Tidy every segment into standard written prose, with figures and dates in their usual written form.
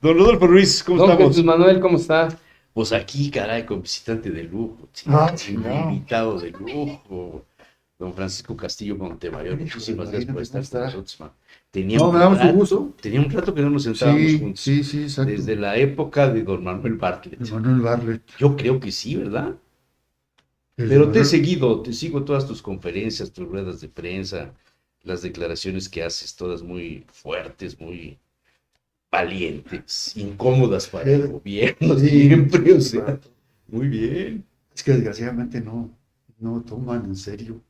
Don Rodolfo Ruiz, ¿cómo Don estamos? Jesús Manuel, ¿cómo está? Pues aquí, caray, con visitante de lujo, Chingado. invitado de lujo, don Francisco Castillo Montemayor. Hijo de Muchísimas la gracias por ¿cómo estar con está? nosotros, man. No, me da mucho gusto. Tenía un rato que no nos sentábamos Sí, juntos, sí, sí, exacto. desde la época de don Manuel Bartlett. Manuel Bartlett. Yo creo que sí, ¿verdad? El Pero te he Manuel- seguido, te sigo todas tus conferencias, tus ruedas de prensa, las declaraciones que haces, todas muy fuertes, muy valientes, incómodas para el gobierno, Sí, siempre, o sí, sea, muy bien. Es que desgraciadamente no toman en serio.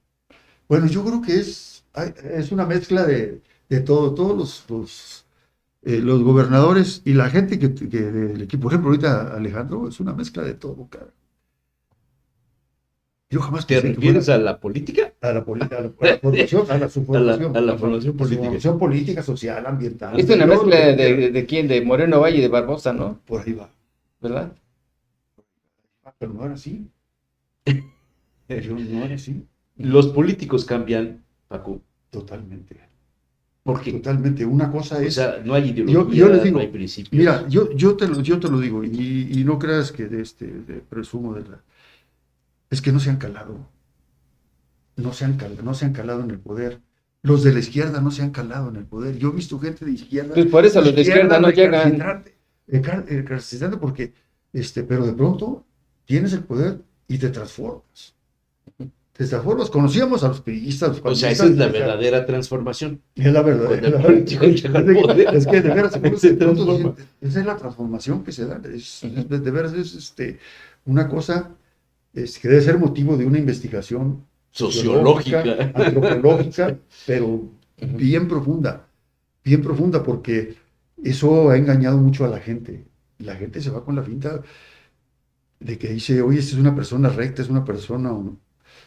Bueno, yo creo que es una mezcla de todo, todos los gobernadores y la gente que del equipo. Por ejemplo, ahorita Alejandro es una mezcla de todo, cara. Yo jamás ¿Te pensé que refieres fuera a la política? a la formación, su formación, a la formación su política. formación política, social, ambiental. Es una todo lo mezcla que quiera. de quién, de Moreno Valle y de Barbosa, ¿no? Por ahí va. ¿Verdad? Pero no era así. Yo no era así. Los políticos cambian, Paco. Totalmente. ¿Por qué? Totalmente. Una cosa O es. sea, no hay ideología, Yo les digo, no hay principios. mira, yo te lo digo, y no creas que presumo de la. Es que no se han calado. No se han calado en el poder. Los de la izquierda no se han calado en el poder. Yo he visto gente de izquierda. Pues por eso los de izquierda no llegan. Recalcitrante porque, pero de pronto tienes el poder y te transformas. Te transformas. Conocíamos a los priistas, los O sea, panistas, esa es la o sea, verdadera transformación. es la verdad. Cuando el político llega al poder, Es que de veras, se transforma. esa es la transformación que se da. De veras es una cosa que debe ser motivo de una investigación Sociológica. antropológica, pero bien profunda, porque eso ha engañado mucho a la gente. La gente se va con la finta de que dice, oye, esta es una persona recta, es una persona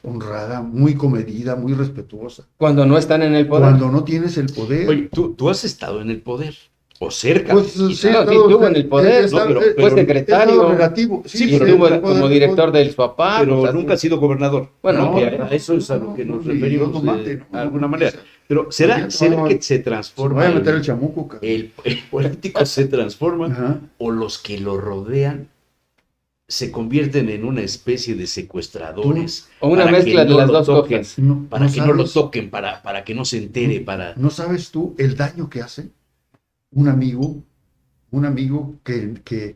honrada, muy comedida, muy respetuosa. Cuando no están en el poder. Cuando no tienes el poder. Oye, tú has estado en el poder, o cerca. Pues quizá. sí, No, sí estuvo en el poder, no, pero fue secretario, es algo relativo. Sí, y pero estuvo el como poder, director del SUAPA. pero pues, nunca ha sido gobernador. Bueno, ¿no? Que no, a eso es a lo no, que nos no, referimos Dios no mate, no, de alguna no, manera. no, Pero ¿será no, que se se transforma vaya a meter el chamuco, cabrón. el político se transforma Ajá. o los que lo rodean se convierten en una especie de secuestradores? o una para que mezcla de no las lo dos toquen, cosas. para que no lo sabes, toquen, para que no se entere, para... no sabes tú el daño que hace un amigo que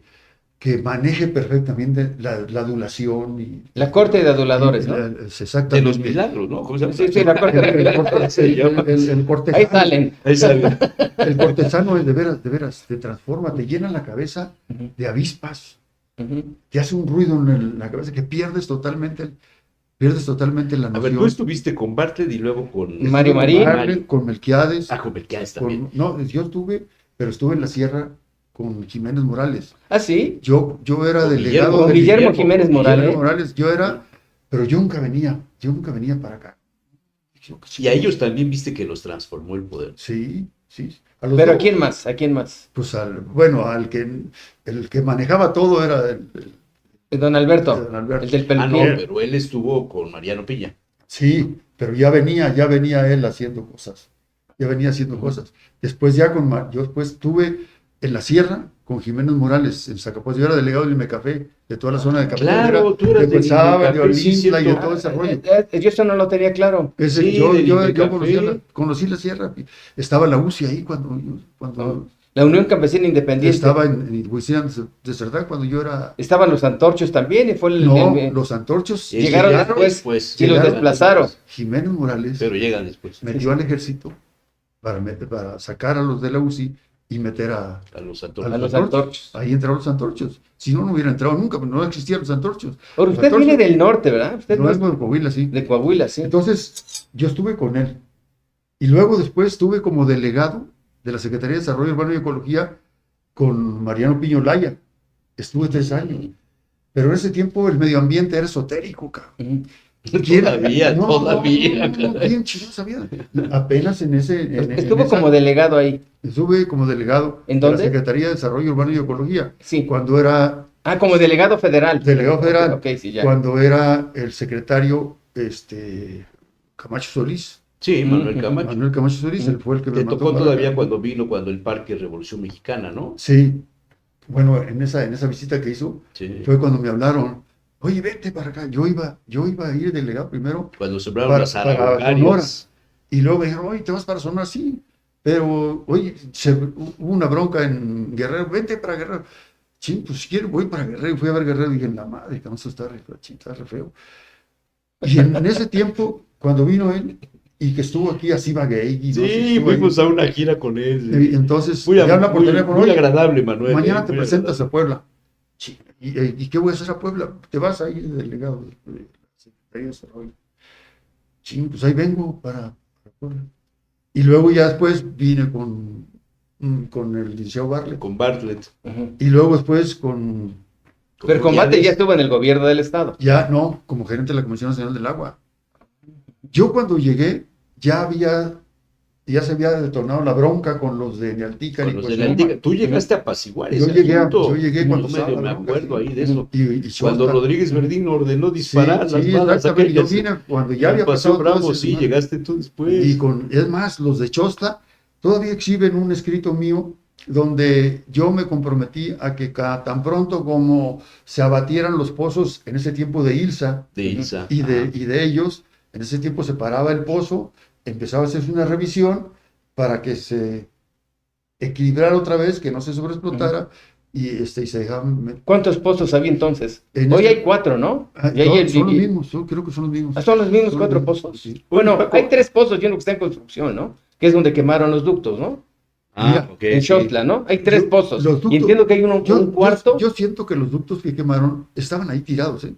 maneje perfectamente la adulación y La corte de aduladores, ¿no? es De exactamente. los milagros, ¿no? ¿Cómo se llama? Sí, sí, la corte de aduladores. Se llama. El cortesano. Ahí salen. Ahí sale. El cortesano es de veras, te transforma, te llena la cabeza Ujú, de avispas, ujú. te hace un ruido en la cabeza que pierdes totalmente la A noción. ver, tú estuviste con Bartlett y luego con... Mario Con Marín. Bartlett, con Melquiades, Ah, con Melquiades también. no, yo estuve en la sierra con Jiménez Morales. Ah, sí. Yo era Con delegado Con de Guillermo Jiménez Morales. Yo era, pero yo nunca venía para acá. Y a ellos también viste que los transformó el poder. Sí, sí. A los Pero ¿a dos. quién más? ¿A quién más? Pues el que manejaba todo era Don Alberto, Don Alberto. el del Ah, no, peluquín. pero él estuvo con Mariano Piña. Sí, pero ya venía él haciendo cosas. Ya venía haciendo cosas. Después yo después estuve en la sierra con Jiménez Morales en Zacapoaxtla. Yo era delegado del Imecafé, de toda la zona de Capital. Claro, tú eras de del Cuetzábal, de Imecafé, sí, Olintla y de cierto. todo ese rollo. Yo eso no lo tenía claro. Sí, Yo del Imecafé. conocí la sierra. Estaba la UCI ahí cuando La Unión Campesina Independiente. estaba en Huizán de Cerdá, cuando yo era... Estaban los antorchos también y fue Los antorchos Sí, llegaron llegaron después después. y los Llegaron desplazaron. Jiménez Morales Pero llegan después. metió al ejército para sacar a los de la UCI y meter A los a actores. A los antorchos. Ahí entraron los antorchos. Si no, no hubiera entrado nunca, no existían los antorchos. Ahora, Los usted antorchos- viene del norte, ¿verdad? Usted No no es es de Coahuila, sí. de Coahuila, sí. Entonces, yo estuve con él. Y luego después estuve como delegado de la Secretaría de Desarrollo Urbano y Ecología con Mariano Piño Laya. Estuve 3 años. Pero en ese tiempo el medio ambiente era esotérico, cabrón. Ujú. Todavía. ¿Quién chingado sabía? Apenas en Estuvo esa- como delegado ahí. Estuve como delegado ¿En de la dónde? Secretaría de Desarrollo Urbano y Ecología, Sí. cuando era Ah, como delegado federal. delegado federal, Ok, sí, ya. cuando era el secretario Camacho Solís. Sí, Manuel Ujú. Camacho. Manuel Camacho Solís, él fue el que me Te mandó tocó para todavía acá. cuando vino el Parque Revolución Mexicana, ¿no? Sí, bueno, en esa visita que hizo, Sí. fue cuando me hablaron, oye, vente para acá. Yo iba a ir delegado primero Cuando sembraron para las Sonora. araucarias. Y luego me dijeron, oye, ¿te vas para Sonora? Sí, pero, oye, hubo una bronca en Guerrero, vente para Guerrero. Sí, pues si quiero, voy para Guerrero. Fui a ver Guerrero y dije, la madre, que no se está re feo. Y en ese tiempo, cuando vino él y que estuvo aquí a Ciba-Geigy, y no sé, Sí, estuvo ahí. fuimos a una gira con él. Y entonces, Muy, me habla por teléfono, muy oye, agradable, Manuel. mañana te muy presentas agradable. a Puebla. Sí, ¿y qué voy a hacer a Puebla? Te vas a ir de delegado de la Secretaría de Desarrollo. Sí, pues ahí vengo para Puebla. Y luego ya después vine con el licenciado Bartlett. Con Bartlett. Ujú. Y luego después con, Pero Combate ya estuvo en el gobierno del estado. ya no, como gerente de la Comisión Nacional del Agua. Yo cuando llegué, ya se había detonado la bronca con los de Nealtica Con y los pues, de la Antigua. Tú llegaste a apaciguar ese asunto. yo llegué cuando Yo medio estaba la me bronca, acuerdo sí. ahí de eso. Y Cuando Shota. Rodríguez Verdín ordenó Sí, disparar las sí, balas exactamente. Yo aquellas. vine cuando Y ya había Paseo pasado todo Bravo, ese sí, desmadre. llegaste tú después. Y es más, los de Chosta todavía exhiben un escrito mío donde yo me comprometí a que tan pronto como se abatieran los pozos en ese tiempo de Ilsa De Ilsa. y Ajá. de ellos, en ese tiempo se paraba el pozo, empezaba a hacerse una revisión para que se equilibrara otra vez, que no se sobreexplotara y se dejaban... ¿Cuántos pozos había entonces? En Hoy este- hay 4, ¿no? Ah, Y hay son los mismos, creo que son los mismos. Son los mismos Son 4 los mismos, pozos. sí. Bueno, Oye, Paco. hay 3 pozos y uno que está en construcción, ¿no? Que es donde quemaron los ductos, ¿no? Mira, Ok, En sí. Xostla, ¿no? Hay 3 Yo- pozos. los ductos- Y entiendo que hay un cuarto. Yo siento que los ductos que quemaron estaban ahí tirados, ¿eh?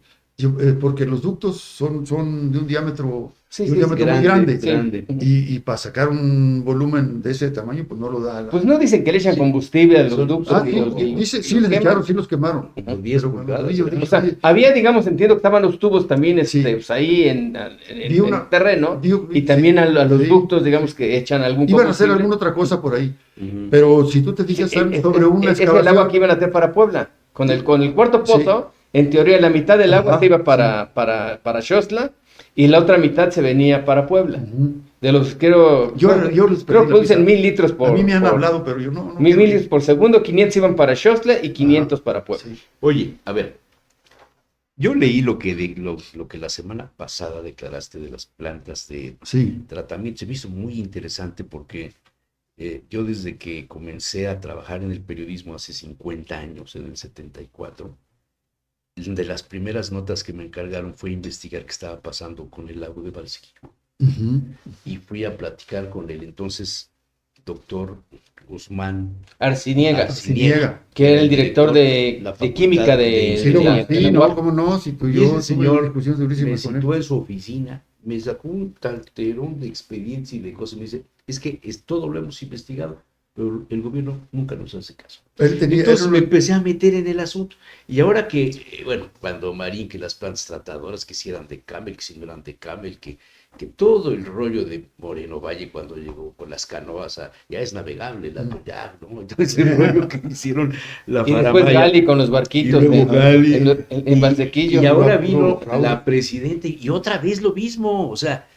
Porque los ductos son de un diámetro, Sí, de un sí, diámetro grande, muy grande. sí. grande. Y para sacar un volumen de ese tamaño, pues no lo da. Pues no dicen que le echan combustible a los Son- ductos. Ah, y sí, los- y- dice, y sí los les queman. echaron, sí los quemaron. Los 10 Pero cuando pulgadas, yo ¿verdad? dije, O sea, oye, había, digamos, entiendo que estaban los tubos también Sí. pues ahí en Vi el una- terreno. vi- Y también a los sí. ductos, digamos, que echan algún iban a hacer combustible. alguna otra cosa por ahí. Ujú. Pero si tú te fijas, Sí, están sobre una es el agua que excavación. iban a hacer para Puebla. Con el cuarto Sí. pozo, en teoría la mitad del agua Ajá, se iba para Xostla y la otra mitad se venía para Puebla. Ujú. De los, creo Yo les creo pedí que la producen pista. 1000 litros por... A mí me han por- hablado, pero yo no. 1000 quiero. litros por segundo, 500 iban para Xostla y 500 para Puebla. Sí. Oye, a ver. Yo leí lo que la semana pasada declaraste de las plantas de Sí. tratamiento. Se me hizo muy interesante porque yo desde que comencé a trabajar en el periodismo hace 50 años, en el 74, de las primeras notas que me encargaron fue investigar qué estaba pasando con el lago de Valsequico. Ujú. Y fui a platicar con el entonces doctor Guzmán Arciniega, Arciniega. que era el director de la química facultad de... Sí, lo de la- conocí, de la ¿no? UAP. ¿Cómo no? Si tú y Y yo ese tuve señor discusiones me durísimas con él. citó en su oficina, me sacó un talterón de expedientes y de cosas, y me dice, es que todo lo hemos investigado, pero el gobierno nunca nos hace caso. Él tenía, Entonces era me un- empecé a meter en el asunto. Y ahora que, bueno, cuando Marín, que las plantas tratadoras que si eran de Camel, que si no eran de Camel, que todo el rollo de Moreno Valle cuando llegó con las canoas, ya es navegable la Toyac, ¿no? Entonces el rollo que hicieron la Y después faramaya. Gali con los barquitos Y luego Gali. en Valsequillo. Y ahora Puro vino fraude. la presidenta y otra vez lo mismo. O sea,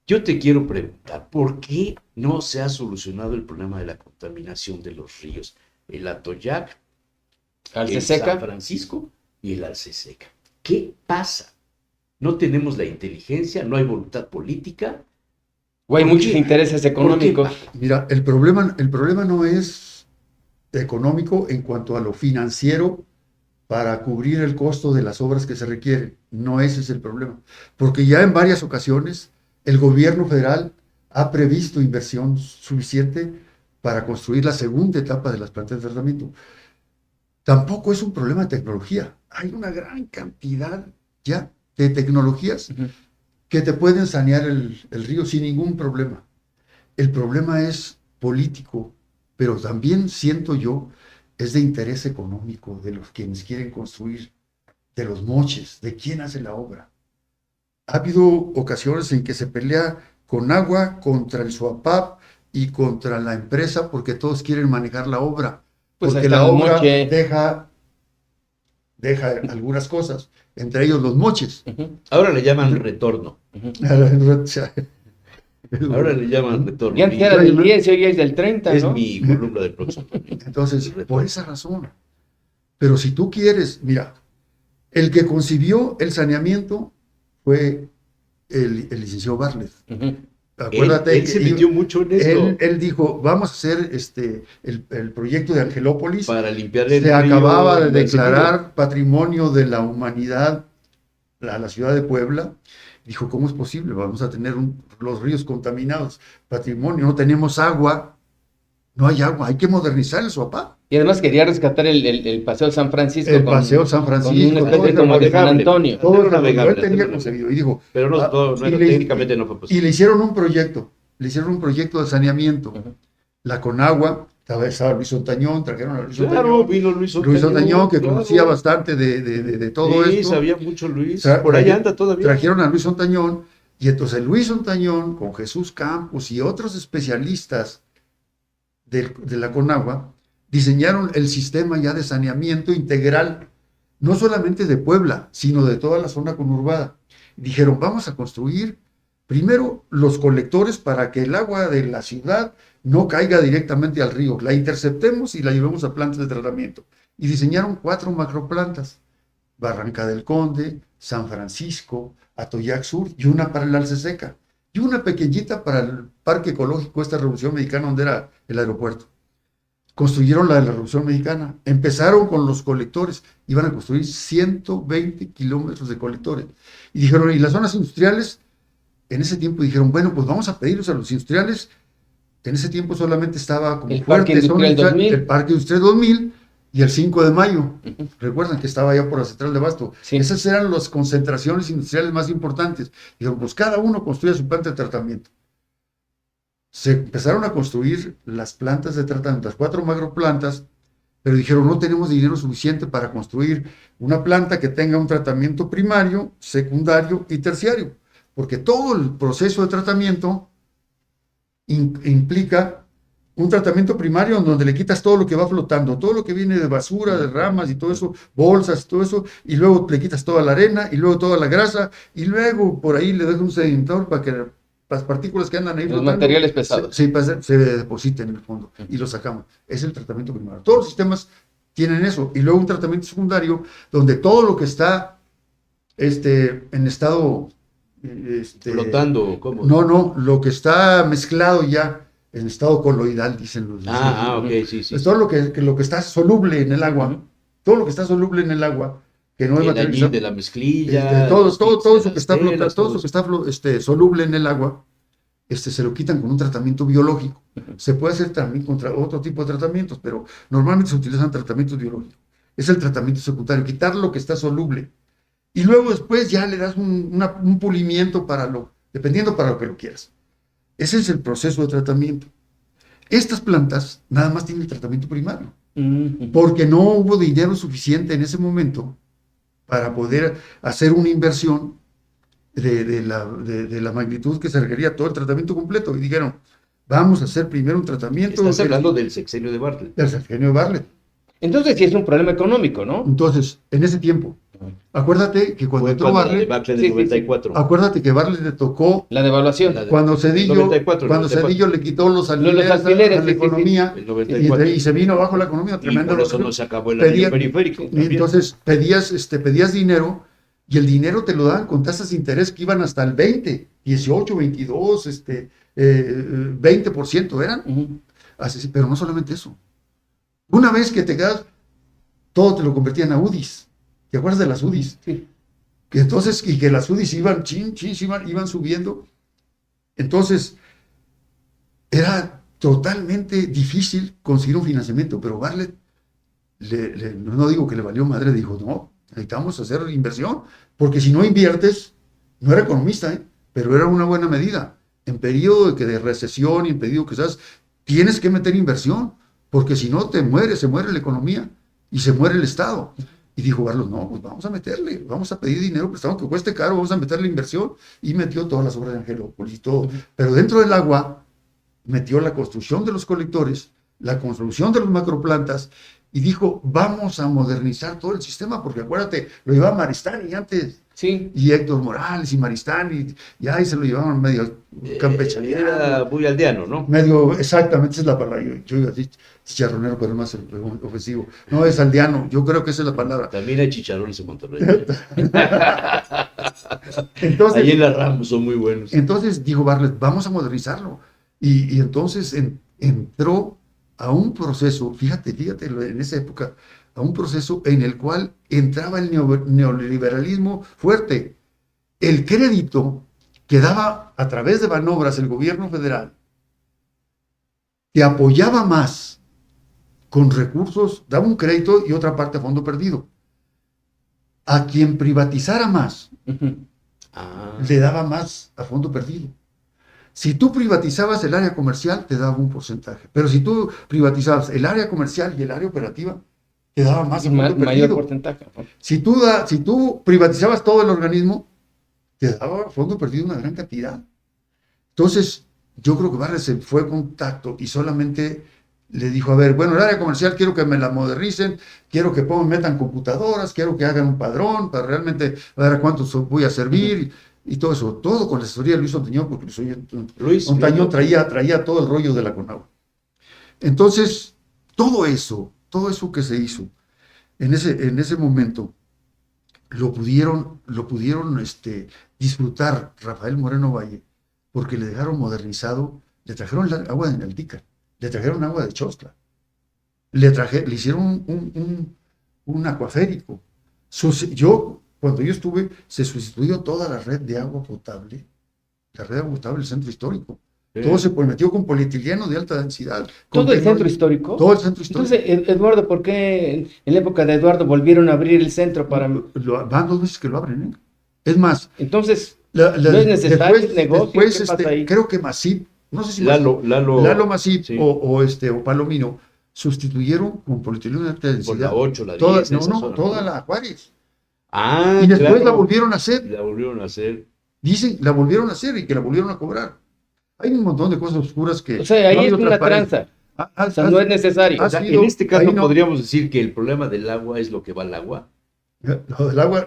yo te quiero preguntar, ¿por qué no se ha solucionado el problema de la contaminación de los ríos? El Atoyac, el San Alceseca. Francisco y el Alceseca. ¿Qué pasa? No tenemos la inteligencia, no hay voluntad política. O hay ¿Por muchos qué? intereses económicos. Mira, el problema no es económico en cuanto a lo financiero para cubrir el costo de las obras que se requieren. No ese es el problema. Porque ya en varias ocasiones el gobierno federal ha previsto inversión suficiente para construir la segunda etapa de las plantas de tratamiento. Tampoco es un problema de tecnología. Hay una gran cantidad ya de tecnologías Ujú. que te pueden sanear el río sin ningún problema. El problema es político, pero también siento yo es de interés económico de los quienes quieren construir, de los moches, de quién hace la obra. Ha habido ocasiones en que se pelea con agua contra el SUAPAP y contra la empresa porque todos quieren manejar la obra, Pues porque hasta la el obra moche. deja algunas cosas, entre ellos los moches. Ujú, Ahora le llaman retorno. ujú. O sea, Ahora le llaman retorno. Y antes era del 10 y hoy es del 30, Es ¿no? mi columna del próximo domingo. Entonces, por esa razón, Pero si tú quieres, mira, el que concibió el saneamiento fue el licenciado Bartlett. Ujú. Acuérdate Él se metió mucho en esto él dijo, vamos a hacer el proyecto de Angelópolis. para limpiar el Se río acababa de Manzanillo. declarar patrimonio de la humanidad a la ciudad de Puebla. Dijo, ¿cómo es posible? Vamos a tener los ríos contaminados, patrimonio, no tenemos agua, no hay agua, hay que modernizar el Suapá. Y además quería rescatar el Paseo San Francisco. El Paseo San Francisco, con una especie todo como de San navegable. Antonio. Todo Hacerlo eso navegable, él tenía hacerlo concebido. Y dijo, Pero no, y técnicamente no fue y posible. le hicieron un proyecto, de saneamiento. Ujú. La Conagua, estaba Luis Ontañón, trajeron a Luis Claro, Ontañón. vino Luis Luis Ontañón, que claro. conocía bastante de todo Sí, esto. sabía mucho Luis. Tra- Por ahí traje- anda todavía. Trajeron a Luis Ontañón, y entonces Luis Ontañón, con Jesús Campos y otros especialistas de la Conagua, diseñaron el sistema ya de saneamiento integral, no solamente de Puebla, sino de toda la zona conurbada. Dijeron, vamos a construir primero los colectores para que el agua de la ciudad no caiga directamente al río, la interceptemos y la llevemos a plantas de tratamiento. Y diseñaron 4 macroplantas: Barranca del Conde, San Francisco, Atoyac Sur, y una para el Alce Seca, y una pequeñita para el Parque Ecológico, esta Revolución Mexicana, donde era el aeropuerto. Construyeron la de la Revolución Mexicana, empezaron con los colectores, iban a construir 120 kilómetros de colectores. Y dijeron, ¿y las zonas industriales? En ese tiempo dijeron, bueno, pues vamos a pedirlos a los industriales. En ese tiempo solamente estaba como El fuerte Parque Industrial 2000. el Parque Industrial 2000 y el 5 de mayo. Recuerdan que estaba allá por la central de Abasto. Sí. Esas eran las concentraciones industriales más importantes. Dijeron, pues cada uno construye su planta de tratamiento. Se empezaron a construir las plantas de tratamiento, las 4 macroplantas, pero dijeron, no tenemos dinero suficiente para construir una planta que tenga un tratamiento primario, secundario y terciario, porque todo el proceso de tratamiento implica un tratamiento primario en donde le quitas todo lo que va flotando, todo lo que viene de basura, de ramas y todo eso, bolsas, todo eso, y luego le quitas toda la arena, y luego toda la grasa, y luego por ahí le dejas un sedimentador para que las partículas que andan ahí Los materiales pesados. se depositen en el fondo y lo sacamos. Es el tratamiento primario. Todos los sistemas tienen eso. Y luego un tratamiento secundario donde todo lo que está en estado... Flotando, ¿cómo? No, lo que está mezclado ya en estado coloidal, dicen los... Ok, sí, sí. Es todo lo que está soluble en el agua. Todo lo que está soluble en el agua, que no es El material añil de la mezclilla. todo los eso kits de que está las flotando, telas, todo eso que está soluble en el agua, se lo quitan con un tratamiento biológico. Se puede hacer también contra otro tipo de tratamientos, pero normalmente se utilizan tratamientos biológicos. Es el tratamiento secundario, quitar lo que está soluble. Y luego después ya le das un pulimiento dependiendo para lo que lo quieras. Ese es el proceso de tratamiento. Estas plantas nada más tienen el tratamiento primario, porque no hubo dinero suficiente en ese momento para poder hacer una inversión de la magnitud que se requería todo el tratamiento completo. Y dijeron, vamos a hacer primero un tratamiento. Estás hablando del sexenio de Bartlett. Del sexenio de Bartlett. Entonces sí es un problema económico, ¿no? Entonces, en ese tiempo, acuérdate que cuando Fue entró cuando de Bartlett, Bartlett Sí, de sí, sí. 94. acuérdate que Bartlett le tocó La devaluación. La de- cuando Cedillo, 94, cuando 94. Cedillo le quitó los alfileres, alfileres, a la sí, sí, sí. economía, El 94. y se vino abajo la economía, Y tremenda. por eso no se acabó el Pedía- anillo periférico. Y también. entonces pedías dinero, y el dinero te lo daban con tasas de interés que iban hasta el 20, 18, 22, 20% eran. Ujú. Así, pero no solamente eso. Una vez que te quedas, todo te lo convertían a UDIs. ¿Te acuerdas de las UDIs? Sí. Que entonces, y que las UDIs iban, iban subiendo. Entonces, era totalmente difícil conseguir un financiamiento, pero Bartlett, no digo que le valió madre, dijo, no, necesitamos hacer inversión, porque si no inviertes, no era economista, pero era una buena medida. En periodo de recesión y en periodo que seas, tienes que meter inversión, porque si no se muere la economía y se muere el Estado. Y dijo Bartlett, no, pues vamos a meterle, vamos a pedir dinero prestado que cueste caro, vamos a meterle inversión, y metió todas las obras de Angelópolis y todo. Pero dentro del agua metió la construcción de los colectores, la construcción de los macroplantas y dijo, vamos a modernizar todo el sistema, porque acuérdate, lo llevaba Maristani antes, Sí. y Héctor Morales y Maristani, y ahí se lo llevaban medio campechaneado. Era muy aldeano, ¿no? Medio, exactamente, esa es la palabra. Yo iba a decir chicharronero, pero es más ofensivo. No, es aldeano, yo creo que esa es la palabra. También hay chicharrones en Monterrey. Entonces, Ahí en la Ramos son muy buenos. entonces dijo Bartlett, vamos a modernizarlo. Y entonces entró a un proceso, fíjate, en esa época, a un proceso en el cual entraba el neoliberalismo fuerte. El crédito que daba a través de Banobras el gobierno federal, que apoyaba más con recursos, daba un crédito y otra parte a fondo perdido. A quien privatizara más, Ah, le daba más a fondo perdido. Si tú privatizabas el área comercial, te daba un porcentaje. Pero si tú privatizabas el área comercial y el área operativa, te daba más a fondo Mayor perdido. porcentaje. ¿No? Si tú privatizabas todo el organismo, te daba a fondo perdido una gran cantidad. Entonces, yo creo que Bartlett se fue con tacto y solamente le dijo, a ver, bueno, el área comercial quiero que me la modernicen, quiero que metan computadoras, quiero que hagan un padrón para realmente ver a cuántos voy a servir y todo eso. Todo con la asesoría de Luis Ontañón, porque Luis Ontañón traía todo el rollo de la CONAGUA. Entonces, todo eso que se hizo en ese momento, lo pudieron disfrutar Rafael Moreno Valle, porque le dejaron modernizado, le trajeron agua de Naldica, le trajeron agua de Chostla, le hicieron un acuaférico. Cuando yo estuve, se sustituyó toda la red de agua potable, la red de agua potable del centro histórico. Todo se metió con polietileno de alta densidad. ¿Todo el centro histórico? Todo el centro histórico. Entonces, Eduardo, ¿por qué en la época de Eduardo volvieron a abrir el centro para...? Van 2 veces que lo abren, ¿eh? Es más, Entonces, ¿no es necesario el negocio? después, ¿Qué pasa ahí? creo que Masip, no sé si Lalo Masip sí. o Palomino sustituyeron con polietileno de alta densidad. Por la 8, la 10. Toda la Juárez. Ah, Y después claro. la volvieron a hacer. La volvieron a hacer. Dicen, la volvieron a hacer y que la volvieron a cobrar. Hay un montón de cosas oscuras que... O sea, ahí no ha es habido una transparencia. tranza. O sea, no es necesario. ha O sea, sido- en este caso ahí no- podríamos decir que el problema del agua es lo que va al agua. Lo del agua,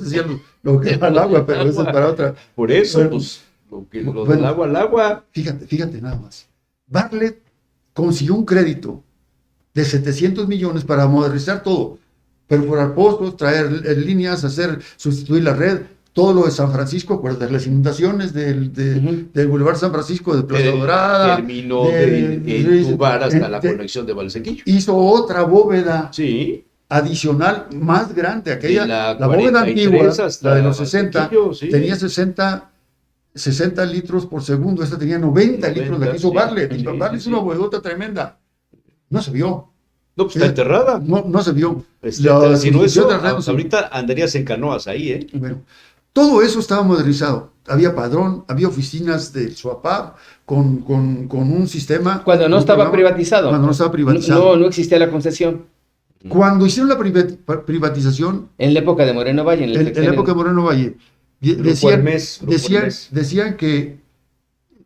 decían lo que va al agua, pero eso es para otra. Por eso, Bueno, pues, lo bueno. del agua al agua. Fíjate nada más. Bartlett consiguió un crédito de 700 millones para modernizar todo, perforar pozos, traer líneas, sustituir la red, todo lo de San Francisco, acuérdate, las inundaciones del Boulevard San Francisco, de Plaza Dorada. Terminó de entubar hasta la conexión de Valsequillo. Hizo otra bóveda Sí. adicional más grande, aquella, De la la bóveda 43 antigua, hasta la de los 60, Valsequillo, sí. tenía 60 litros por segundo, esta tenía 90 litros, la que hizo sí, Bartlett, y sí, Bartlett sí, hizo una sí. bovedota tremenda, no se vio, No, pues está enterrada. no se vio. Si no sustitución eso, de red no se vio. ahorita andarías en canoas ahí, ¿eh? Bueno, todo eso estaba modernizado, había padrón, había oficinas de SUAPAP con un sistema. Cuando no un estaba programa, privatizado. Cuando no estaba privatizado. No existía la concesión. Cuando hicieron la privatización, En la época de Moreno Valle. en la época de Moreno Valle, Grupo Hermes. decían que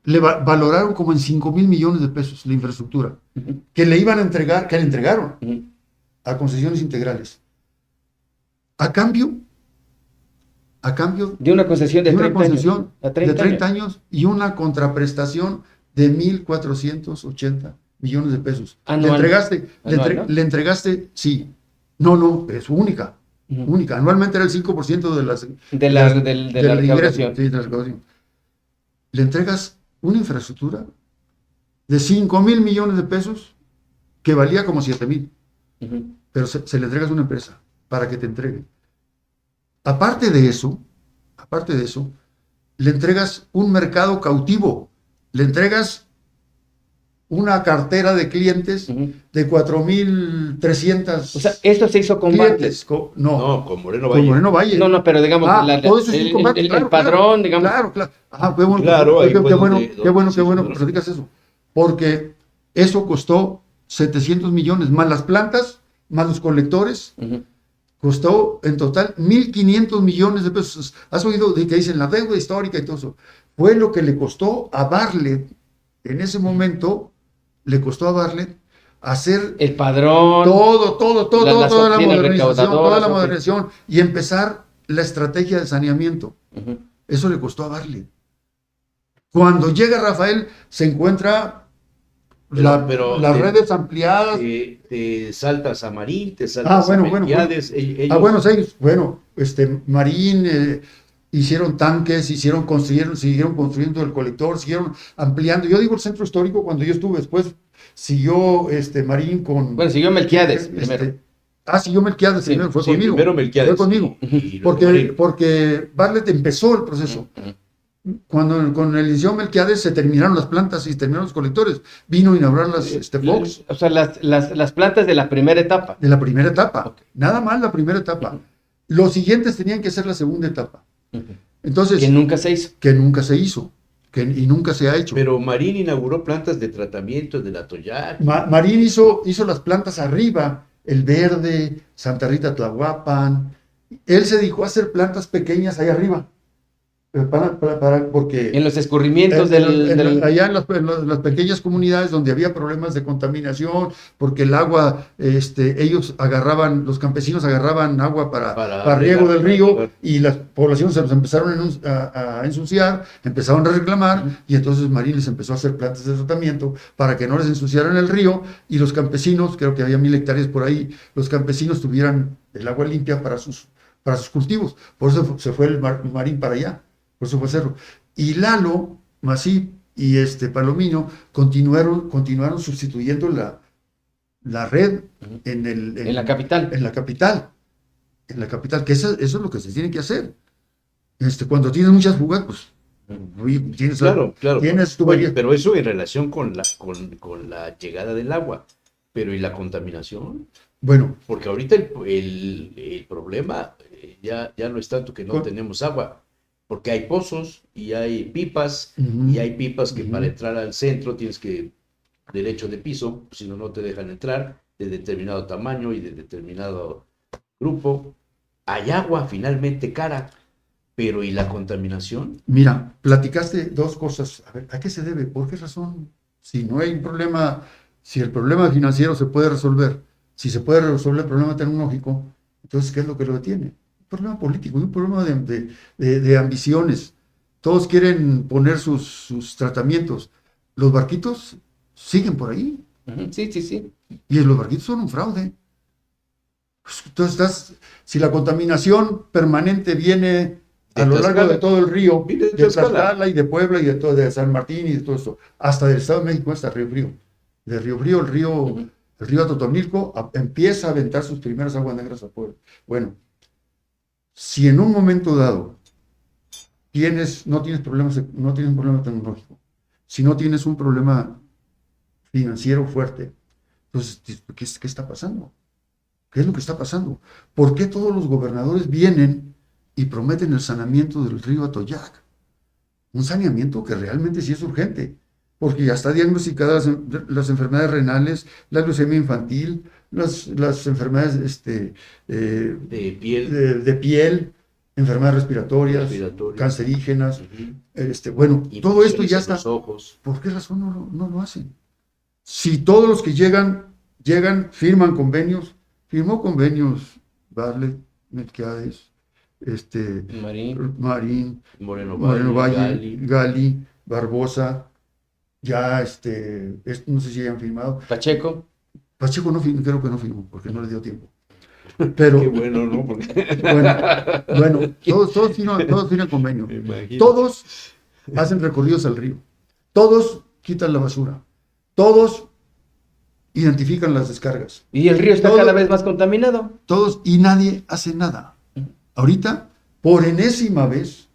le valoraron como en 5,000 millones de pesos la infraestructura, que le iban a entregar, que le entregaron a concesiones integrales. A cambio De una concesión de de una 30 años. concesión A de 30 años y una contraprestación de 1,480 millones de pesos. Anual. Anual, ¿no? Le entregaste, sí. No, es única. Ujú. Única. Anualmente era el 5% de la de la recaudación. Sí, de la recaudación. Le entregas una infraestructura de 5,000 millones de pesos que valía como 7,000, Ujú. pero se le entregas a una empresa para que te entregue. Aparte de eso, le entregas un mercado cautivo, le entregas una cartera de clientes Ujú. de 4,300 O sea, esto se hizo con Bartlett. clientes. No, No, con Moreno con Valle. Moreno Valle. No, pero digamos, todo eso es un combate, el claro, padrón, digamos. Claro. Qué bueno, Claro, ahí qué fue bueno, donde- qué bueno donde se hizo que platicas eso. Porque eso costó 700 millones, más las plantas, más los colectores, Ujú. costó en total 1,500 millones de pesos. ¿Has oído de que dicen la deuda histórica y todo eso? Fue lo que le costó a Bartlett, en ese momento, le costó a Bartlett hacer El padrón. todo, las toda la oficinas modernización, toda la recaudadoras, ok. modernización y empezar la estrategia de saneamiento. Ujú. Eso le costó a Bartlett. Cuando llega Rafael, se encuentra Pero las redes ampliadas. te saltas a Marín, te saltas a Bueno. Melquiades, Bueno, sí, bueno, Marín hicieron tanques, siguieron construyendo el colector, siguieron ampliando. Yo digo el centro histórico cuando yo estuve, después siguió Marín con. Bueno, siguió Melquiades primero. Siguió Melquiades Sí, primero, fue sí, conmigo. primero Melquiades, Fue conmigo. y luego Marín. Porque Bartlett empezó el proceso. Cuando con el liceo Melquiades se terminaron las plantas y se terminaron los colectores, vino a inaugurar las Fox O sea, las plantas de la primera etapa. de la primera etapa. Ok. Nada más la primera etapa. Los siguientes tenían que ser la segunda etapa. Ujú. Entonces, Que nunca se hizo. que nunca se hizo, y nunca se ha hecho. Pero Marín inauguró plantas de tratamiento del Atoyac. Marín hizo las plantas arriba, El Verde, Santa Rita Tlahuapan. Él se dedicó a hacer plantas pequeñas ahí arriba. Porque En los escurrimientos allá en las pequeñas comunidades donde había problemas de contaminación, porque el agua, los campesinos agarraban agua para riego del río y las poblaciones se los empezaron a ensuciar, empezaron a reclamar y entonces Marín les empezó a hacer plantas de tratamiento para que no les ensuciaran el río y los campesinos, creo que había 1,000 hectáreas por ahí, los campesinos tuvieran el agua limpia para sus cultivos. Por eso se fue el Marín para allá. Por eso fue hacerlo. Y Lalo, Masip y Palomino continuaron sustituyendo la red en la capital. En la capital. En la capital, que eso es lo que se tiene que hacer. Cuando tienes muchas fugas, pues tienes, Claro. tienes Bueno, tuberías. pero eso en relación con la llegada del agua. Pero ¿y la contaminación? Bueno, Porque ahorita el problema ya no es tanto que no tenemos agua, porque hay pozos y hay pipas, y hay pipas que para entrar al centro tienes que derecho de piso, si no, no te dejan entrar, de determinado tamaño y de determinado grupo. Hay agua finalmente cara, pero ¿y la contaminación? mira, platicaste dos cosas. A ver, ¿a qué se debe? ¿Por qué razón? Si no hay un problema, si el problema financiero se puede resolver, si se puede resolver el problema tecnológico, entonces, ¿qué es lo que lo detiene? Un problema político, un problema de ambiciones. Todos quieren poner sus tratamientos. Los barquitos siguen por ahí Ujú. Sí. y los barquitos son un fraude. Pues, entonces, si la contaminación permanente viene a De lo largo Tlaxcala. de todo el río, Viene de de Tlaxcala. Tlaxcala y de Puebla y de San Martín y de todo esto, hasta del Estado de México, hasta Río Frío. De Río Frío, el río Atotonilco empieza a aventar sus primeras aguas negras a Puebla. Bueno, si en un momento dado no tienes un problema tecnológico, si no tienes un problema financiero fuerte, entonces, ¿qué está pasando? ¿Qué es lo que está pasando? ¿Por qué todos los gobernadores vienen y prometen el saneamiento del río Atoyac? Un saneamiento que realmente sí es urgente, porque ya está diagnosticadas las enfermedades renales, la leucemia infantil, las enfermedades De piel. de piel, enfermedades respiratorias, cancerígenas. Bueno, todo esto ya está. Los ojos. ¿Por qué razón no lo hacen? Si todos los que llegan, firman convenios, firmó convenios Bartlett, Melquiades, Marín, Moreno Valle, Gali. Gali, Barbosa, ya no sé si hayan firmado. Pacheco. Pacheco creo que no firmó, porque no le dio tiempo. Pero, Qué bueno, ¿no? Porque... bueno, todos firman convenio. Todos hacen recorridos al río. Todos quitan la basura. Todos identifican las descargas. Y el río está cada vez más contaminado. Todos, y nadie hace nada. Ahorita, por enésima vez,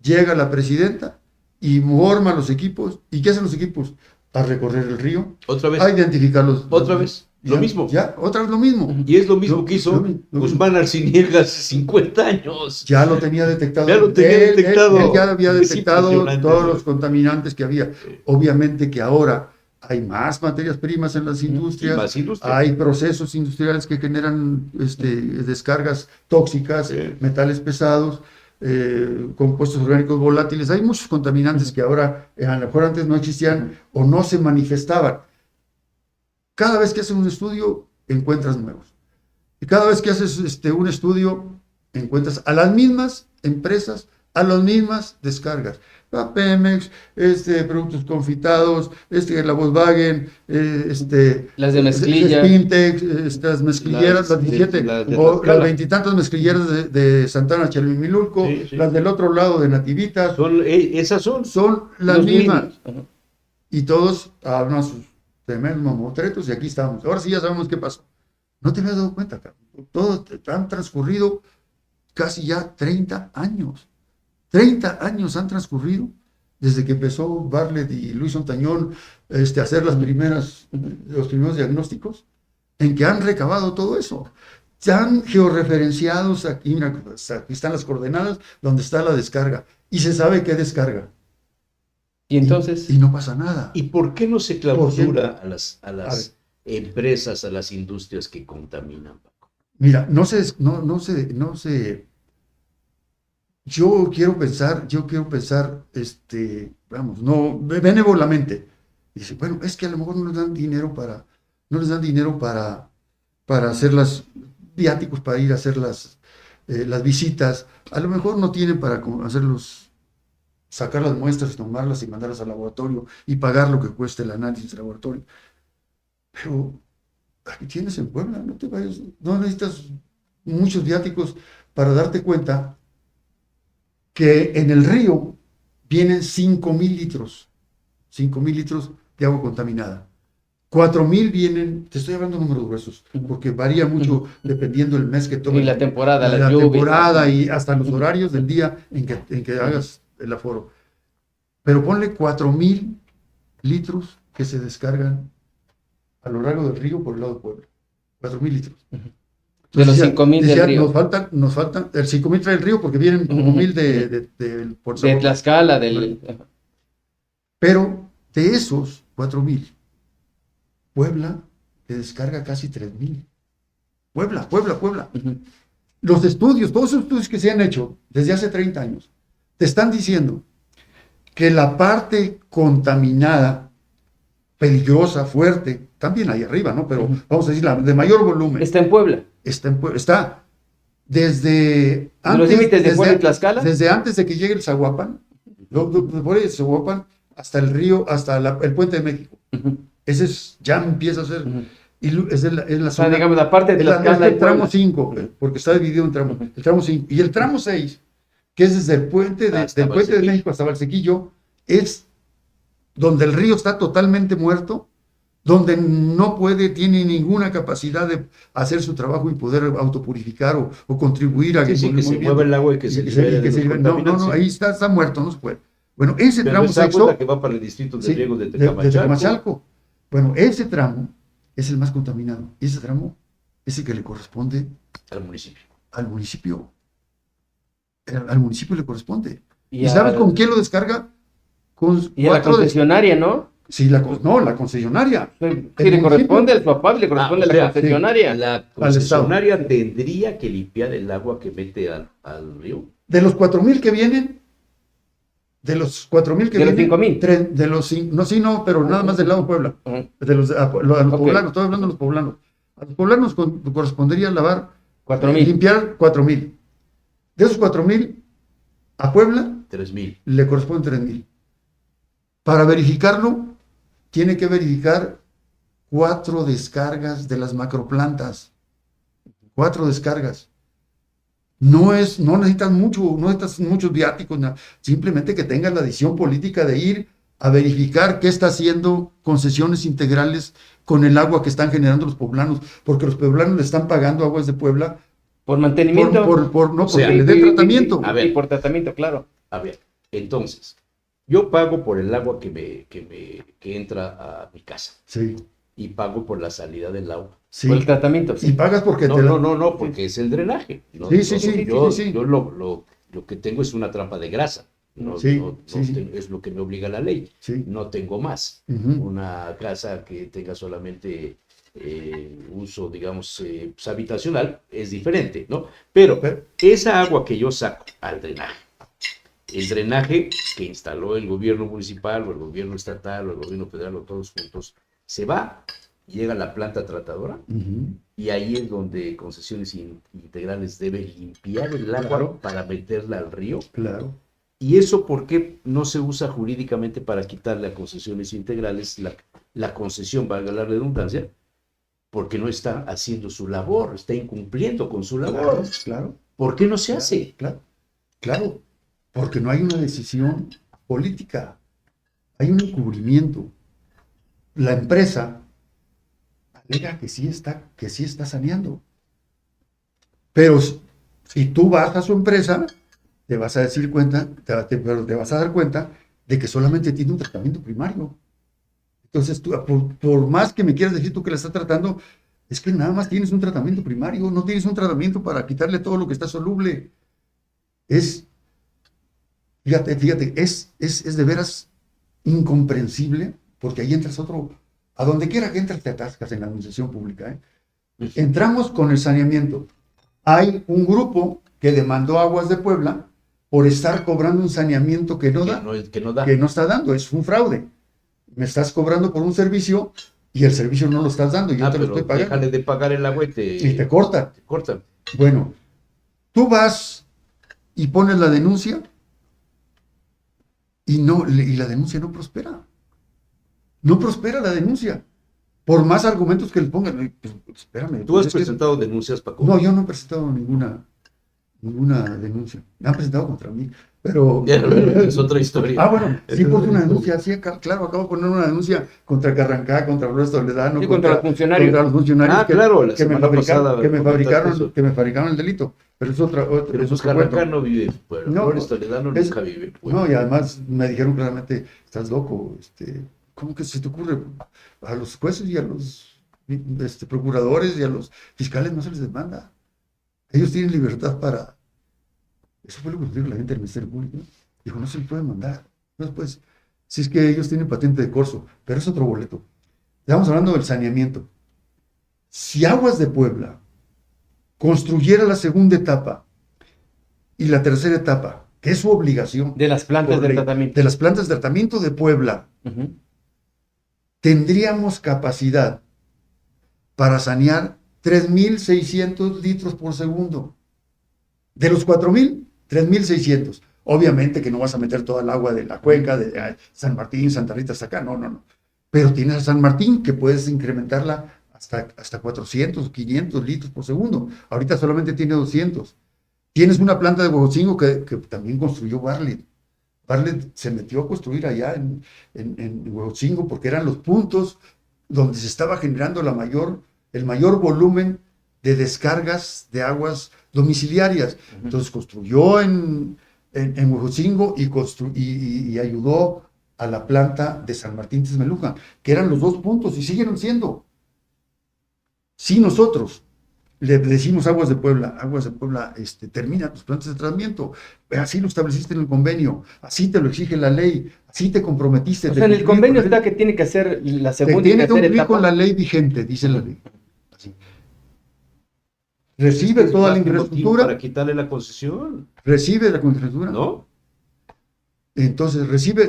llega la presidenta y forma los equipos. ¿Y qué hacen los equipos? A recorrer el río. Otra vez. A identificarlos. Otra vez. Lo mismo. Ya, otra vez lo mismo. Y es lo mismo que hizo Guzmán Arciniega hace 50 años. Ya lo tenía detectado. Ya lo tenía detectado. Él ya había Es detectado impresionante. todos los contaminantes que había. Obviamente que ahora hay más materias primas en las industrias, Más industria. hay procesos industriales que generan descargas tóxicas, metales pesados, compuestos orgánicos volátiles. Hay muchos contaminantes que ahora, a lo mejor antes no existían o no se manifestaban. Cada vez que haces un estudio, encuentras nuevos. Y cada vez que haces un estudio, encuentras a las mismas empresas, a las mismas descargas. La Pemex, productos confitados, la Volkswagen, Las de mezclilla. Spintex, estas mezclilleras, las 17, las de o las Tlaxcala. veintitantas mezclilleras de Santana Chalmimilulco, Sí, sí. las del otro lado de Nativitas, Esas son. son las Los mismas. mismos. Ajá. Y todos hablan sus tremendos mamotretos y aquí estamos. Ahora sí ya sabemos qué pasó. No te habías dado cuenta, cabrón. Todo han transcurrido casi ya 30 años. 30 años han transcurrido desde que empezó Bartlett y Luis Ontañón a hacer los primeros diagnósticos, en que han recabado todo eso. Están georreferenciados aquí, mira, aquí están las coordenadas donde está la descarga. Y se sabe qué descarga. Y entonces, Y no pasa nada. ¿Y por qué no se ¿Por qué? clausura a las A ver. empresas, a las industrias que contaminan, Paco? Mira, no se. Yo quiero pensar, vamos, no, benévolamente. Dice, bueno, es que a lo mejor no les dan dinero para hacer las viáticos, para ir a hacer las visitas. A lo mejor no tienen para sacar las muestras, tomarlas y mandarlas al laboratorio y pagar lo que cueste el análisis del laboratorio. Pero aquí tienes en Puebla, no te vayas, no necesitas muchos viáticos para darte cuenta que en el río vienen 5,000 litros, 5,000 litros de agua contaminada. 4,000 vienen, te estoy hablando de números gruesos, porque varía mucho dependiendo del mes que tomes. y la temporada, la las lluvias. temporada y hasta los horarios del día en que hagas el aforo. Pero ponle 4,000 litros que se descargan a lo largo del río por el lado de Puebla. 4,000 litros. De los Decía- 5,000 del decía, río. Nos faltan, el 5,000 trae el río porque vienen como 1,000 por De Zapopan. Tlaxcala, Pero de esos 4,000, Puebla te descarga casi 3,000. Puebla. Ujú. Los estudios, todos esos estudios que se han hecho desde hace 30 años, te están diciendo que la parte contaminada, peligrosa, fuerte, también ahí arriba, ¿no? Pero vamos a decir, la de mayor volumen, Está en Puebla. está desde ¿De los límites de Puebla y Tlaxcala? desde antes de que llegue el Zaguapan, por ahí el Zaguapan, hasta el río, hasta el Puente de México. Ujú. Ese ya empieza a ser, Ujú. y es la O sea, zona, digamos, la parte de es Tlaxcala y el tramo Puebla. 5, porque está dividido en tramos. Ujú. El tramo 5 y el tramo 6, que es desde el puente Hasta del Puente de Valsequillo. México hasta Valsequillo, es donde el río está totalmente muerto, donde no tiene ninguna capacidad de hacer su trabajo y poder autopurificar o contribuir a Sí, sí, con que el se movimiento. mueva el agua y que se Y libere de que se los libere. No, contaminantes. ahí está muerto, no se puede. Bueno, ese Pero tramo se da sexto, cuenta que va para el distrito de sí, riego de de Tecamachalco. Tecamachalco. Bueno, ese tramo es el más contaminado. Ese tramo es el que le corresponde al municipio. al municipio. Al municipio le corresponde. Y ¿Y sabes al- con quién lo descarga? Con Y a la concesionaria, ¿no? Sí, la concesionaria. Si le municipio- corresponde al papá, le corresponde Ah, o a sea, la concesionaria. La concesionaria tendría que limpiar el agua que mete al río. De los 4,000 que vienen, de los 4,000 que De los vienen, 5,000. de los no, sí, no, pero nada más del lado de Puebla. Ujú. De los, a los Ok. poblanos, estoy hablando de los poblanos. A los poblanos correspondería lavar, 4,000. limpiar 4,000. De esos 4,000, a Puebla 3,000. le corresponden 3,000. Para verificarlo, tiene que verificar 4 descargas de las macroplantas. 4 descargas. No necesitas mucho, no necesitas muchos viáticos, simplemente que tengas la decisión política de ir a verificar qué está haciendo Concesiones Integrales con el agua que están generando los poblanos, porque los poblanos le están pagando Aguas de Puebla Por mantenimiento. no, O sea, porque le den tratamiento. A ver. Y por tratamiento, claro. A ver, entonces, yo pago por el agua que entra a mi casa Sí, y pago por la salida del agua. sí. Por el tratamiento. Y pagas porque No, porque es el drenaje. No, Sí, sí, sí, Yo, sí, sí. yo lo que tengo es una trampa de grasa. Sí, sí. Es lo que me obliga la ley. Sí. No tengo más. Ujú. Una casa que tenga solamente uso, digamos, pues, habitacional es diferente, ¿no? Pero esa agua que yo saco al drenaje, el drenaje que instaló el gobierno municipal o el gobierno estatal o el gobierno federal o todos juntos, se va llega a la planta tratadora Ujú. y ahí es donde Concesiones Integrales debe limpiar el agua Claro. para meterla al río. Claro. ¿Y eso por qué no se usa jurídicamente para quitarle a Concesiones Integrales la concesión, valga la redundancia? Porque no está haciendo su labor, está incumpliendo con su labor. Claro, claro, ¿Por qué no se hace? claro, claro, porque no hay una decisión política, hay un encubrimiento. La empresa alega que sí está saneando, pero si tú vas a su empresa, te vas a decir cuenta, pero te vas a dar cuenta de que solamente tiene un tratamiento primario. Entonces, tú, por más que me quieras decir tú que la estás tratando, es que nada más tienes un tratamiento primario, no tienes un tratamiento para quitarle todo lo que está soluble. Es, fíjate, es de veras incomprensible, porque ahí entras a donde quiera que entres te atascas en la administración pública, ¿eh? Entramos con el saneamiento. Hay un grupo que demandó Aguas de Puebla por estar cobrando un saneamiento que no da, Que no da. que no está dando, es un fraude. Me estás cobrando por un servicio y el servicio no lo estás dando, yo te lo pero estoy pagando. déjale de pagar el agua Y te cortan. te cortan. Bueno, tú vas y pones la denuncia y la denuncia no prospera. No prospera la denuncia. Por más argumentos que le pongan. Pues, espérame. ¿Tú has es que- presentado denuncias, Paco? No, yo no he presentado ninguna denuncia. Me han presentado contra mí, pero... Es otra historia. Bueno, sí puse una denuncia, sí, claro, acabo de poner una denuncia contra Carrancá, contra Flores Toledano, Sí, contra los funcionarios. contra los funcionarios Claro, la que me semana fabricaron, pasada que me comentaste fabricaron, eso. que me fabricaron el delito. Pero es Pero es pues otro Carrancá cuento. no vive en Puebla. No, Flores Toledano es- nunca vive en Puebla. No, y además me dijeron claramente, estás loco, ¿cómo que se te ocurre? A los jueces y a los procuradores y a los fiscales no se les demanda. Ellos tienen libertad para... Eso fue lo que nos dijo la gente del Ministerio Público, ¿no? Dijo, no se les puede mandar. No se puede. Si es que ellos tienen patente de corso, pero es otro boleto. Estamos hablando del saneamiento. Si Aguas de Puebla construyera la segunda etapa y la tercera etapa, que es su obligación De las plantas por de ley, tratamiento. de las plantas de tratamiento de Puebla, Ujú. tendríamos capacidad para sanear 3.600 litros por segundo. De los 4.000, 3.600. Obviamente que no vas a meter toda el agua de la cuenca de San Martín, Santa Rita hasta acá, no. Pero tienes a San Martín que puedes incrementarla hasta 400, 500 litros por segundo. Ahorita solamente tiene 200. Tienes una planta de Huejotzingo que también construyó Bartlett. Bartlett se metió a construir allá en Huejotzingo porque eran los puntos donde se estaba generando el mayor volumen de descargas de aguas domiciliarias. Entonces construyó en Huejotzingo y ayudó a la planta de San Martín Texmelucan, que eran los dos puntos y siguen siendo. Si nosotros le decimos Aguas de Puebla, termina tus plantas de tratamiento, así lo estableciste en el convenio, así te lo exige la ley, así te comprometiste. O sea, en el convenio está que tiene que hacer la segunda y tiene que tercera cumplir etapa. con la ley vigente, dice la ley. Así. Recibe toda la infraestructura, Para quitarle la concesión, recibe la infraestructura, ¿no? entonces recibe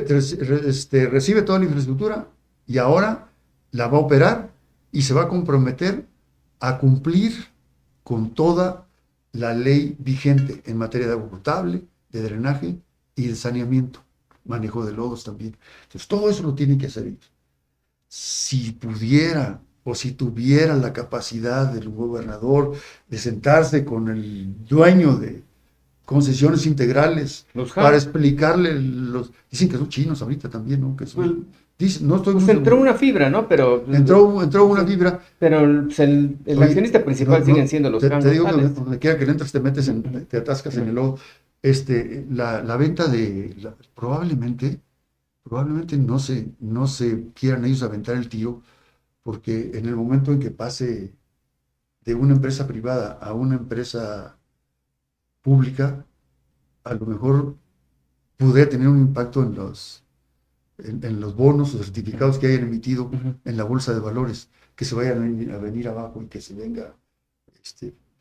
toda la infraestructura y ahora la va a operar y se va a comprometer a cumplir con toda la ley vigente en materia de agua potable, de drenaje y de saneamiento, manejo de lodos también. Entonces todo eso lo tienen que hacer ellos. Si pudiera o si tuviera la capacidad del gobernador de sentarse con el dueño de Concesiones Integrales Los para Ham. explicarle dicen que son chinos ahorita también, ¿no? Que son, dicen, no estoy Pues muy entró seguro. una fibra, ¿no? Pero Entró una fibra. Pero pues, el Oye, accionista principal no, siguen siendo los te Ham digo que González. donde quiera que le entres te atascas en el lodo. La venta probablemente no se quieran ellos aventar el tiro, porque en el momento en que pase de una empresa privada a una empresa pública, a lo mejor podría tener un impacto en los bonos o certificados que hayan emitido en la bolsa de valores, que se vayan a venir abajo y que se venga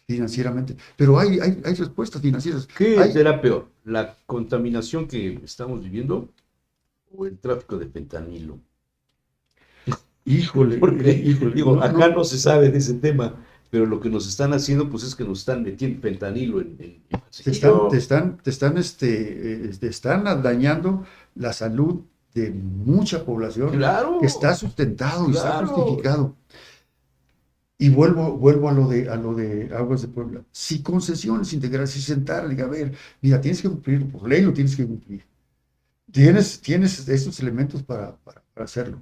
financieramente. Pero hay respuestas financieras. ¿Qué será peor? ¿La contaminación que estamos viviendo o el tráfico de fentanilo? Híjole, Porque, híjole. digo, No, acá no, no se sabe de ese tema, pero lo que nos están haciendo, pues es que nos están metiendo fentanilo en Manzanillo. te están dañando la salud de mucha población que Claro, está sustentado y está claro. justificado. Y vuelvo a lo de Aguas de Puebla. Si concesiones integrales, si sentar, diga, a ver, mira, tienes que cumplir, por ley lo tienes que cumplir. Tienes estos elementos para hacerlo.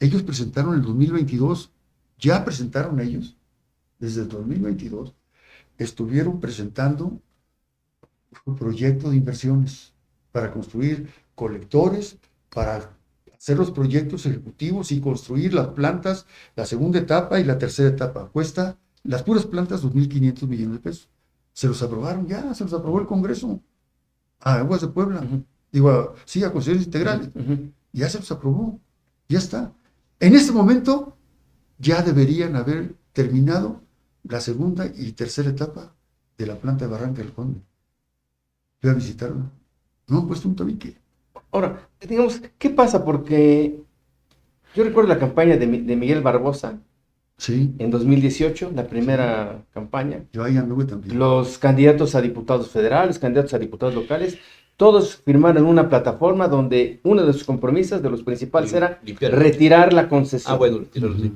Ellos presentaron en el 2022, ya presentaron ellos, desde el 2022, estuvieron presentando un proyecto de inversiones para construir colectores, para hacer los proyectos ejecutivos y construir las plantas, la segunda etapa y la tercera etapa. Cuesta las puras plantas 2.500 millones de pesos. Se los aprobaron ya, se los aprobó el Congreso a Aguas de Puebla. Ujú, Digo, sí, a concesiones integrales. ujú. Ya se los aprobó, ya está. En este momento ya deberían haber terminado la segunda y tercera etapa de la planta de Barranca del Conde. Fui a visitarlo. No han puesto un tabique. Ahora, digamos, ¿qué pasa? Porque yo recuerdo la campaña de Miguel Barbosa Sí, en 2018, la primera campaña. yo ahí anduve también. Los candidatos a diputados federales, candidatos a diputados locales, todos firmaron una plataforma donde uno de sus compromisos, de los principales, era Limpiar. retirar la concesión. Bueno, retíralo, sí.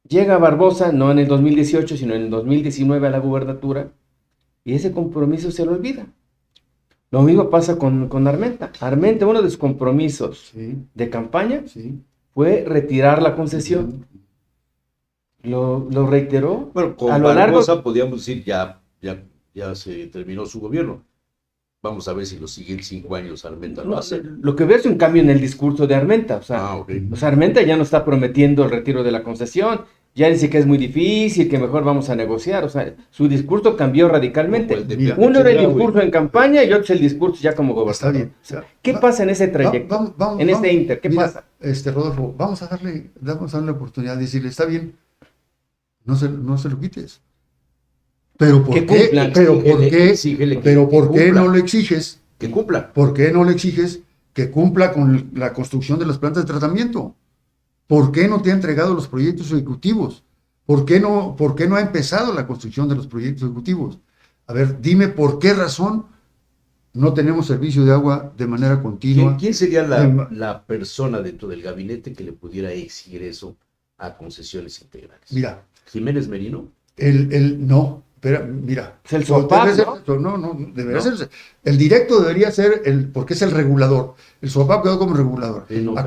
Llega Barbosa, no en el 2018, sino en el 2019 a la gubernatura, y ese compromiso se le olvida. Lo mismo pasa con Armenta. Armenta, uno de sus compromisos Sí, de campaña sí. fue retirar la concesión. Lo reiteró Bueno, a con lo largo. Barbosa podríamos decir ya se terminó su gobierno. Vamos a ver si los siguientes 5 años Armenta lo hace. Lo que veo es un cambio en el discurso de Armenta. Ok. O sea, Armenta ya no está prometiendo el retiro de la concesión, ya dice que es muy difícil, que mejor vamos a negociar. O sea, su discurso cambió radicalmente. Como el de Mira, Pepe Uno era el Chedraui. discurso en campaña y otro es el discurso ya como Está gobernador. bien. O sea, ¿Qué pasa en ese trayecto? En este inter, ¿qué mira, pasa? Rodolfo, vamos a darle la oportunidad de decirle, está bien, no se lo quites. Pero ¿por Que qué? cumplan. Pero ¿por qué no le exiges? Que cumpla. ¿Por qué no le exiges que cumpla con la construcción de las plantas de tratamiento? ¿Por qué no te ha entregado los proyectos ejecutivos? ¿Por qué no ha empezado la construcción de los proyectos ejecutivos? A ver, dime por qué razón no tenemos servicio de agua de manera continua. ¿Quién sería la persona dentro del gabinete que le pudiera exigir eso a concesiones integrales? Mira, ¿Jiménez Merino? no, espera, mira. Es el SOPAP, debe ser- ¿no? no, debería ¿No? ser. El directo debería ser porque es el regulador. El SOPAP quedó como regulador. Sí, no, pero-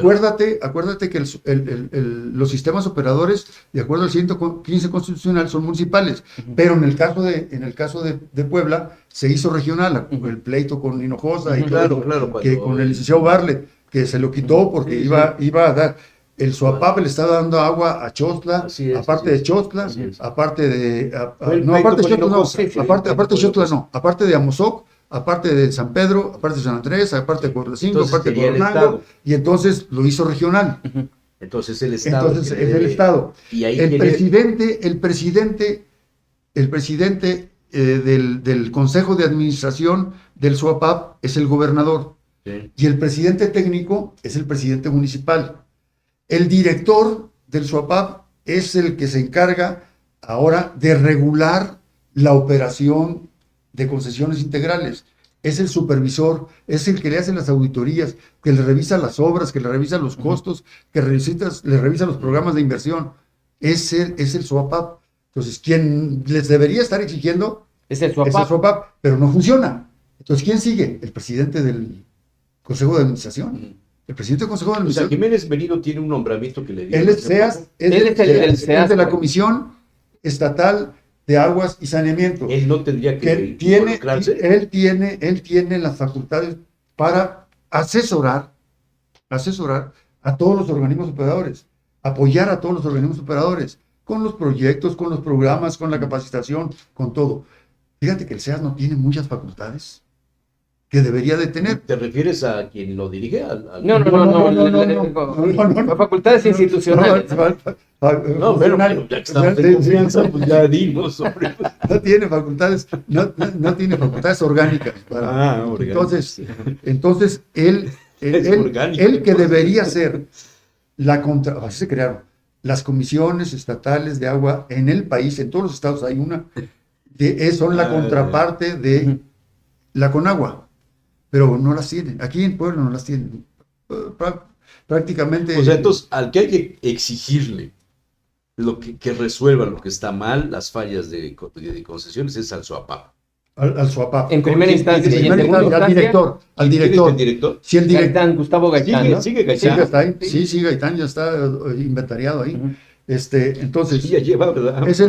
Acuérdate que los sistemas operadores, de acuerdo al 115 constitucional, son municipales. Pero en el caso de Puebla, se hizo regional, el pleito con Hinojosa y todo Claro, eso, que con el licenciado Barlet, que se lo quitó porque Sí, iba a dar. El SOAPAP le estaba dando agua a Chostla, Así es, aparte así de es, Chostla, así es. aparte de. Fue el No, aparte de pleito Chostla, con no. Hinojosa. Sí, Aparte de con Chostla, Hinojosa. no. Aparte de Amozoc, aparte de San Pedro, aparte de San Andrés, aparte de Cuautla Entonces aparte de sería el Coronango, Estado. y entonces lo hizo regional. Entonces el Estado. Entonces que le es el debe. Estado. Y ahí El tiene- presidente del Consejo de Administración del SOAPAP es el gobernador. Sí. Y el presidente técnico es el presidente municipal. El director del SOAPAP es el que se encarga ahora de regular la operación de concesiones integrales. Es el supervisor, es el que le hace las auditorías, que le revisa las obras, que le revisa los costos, que le revisa los programas de inversión. Es el SOAPAP. Entonces, quien les debería estar exigiendo Es el es el SOAPAP. SOAPAP, pero no funciona. Entonces, ¿quién sigue? El presidente del Consejo de Administración. El presidente del Consejo de O sea, Administración. Jiménez Merino tiene un nombramiento que le dio. Él es SEAS, Él es el SEAS, de la pues. Comisión Estatal de Aguas y Saneamiento. Él no tendría Que que tiene, involucrarse. él tiene las facultades para asesorar a todos los organismos operadores, apoyar a todos los organismos operadores, con los proyectos, con los programas, con la capacitación, con todo. Fíjate que el SEAS no tiene muchas facultades que debería de tener. ¿Te refieres a quien lo dirige? No. Facultades institucionales. No, pero ya que estamos en confianza, pues ya dimos sobre. No tiene facultades, no tiene facultades orgánicas. Orgánicas. Entonces él Es orgánico. él que debería ser así se crearon, las comisiones estatales de agua en el país, en todos los estados hay una, son la contraparte de la Conagua, pero no las tienen. Aquí en Puebla no las tienen. Prácticamente. O sea, entonces, al que hay que exigirle que resuelva lo que está mal, las fallas de concesiones, es al SOAPAP. Al SOAPAP. En primera instancia. En Y en primera segunda instancia, instancia, al ¿Quién es director. el director? Si el director. Gaitán, Gustavo Gaitán, ¿no? Sigue Sí, Gaitán. está ahí. Sí, Gaitán ya está inventariado ahí. Ujú. Entonces, Sí, ya lleva, ¿verdad? es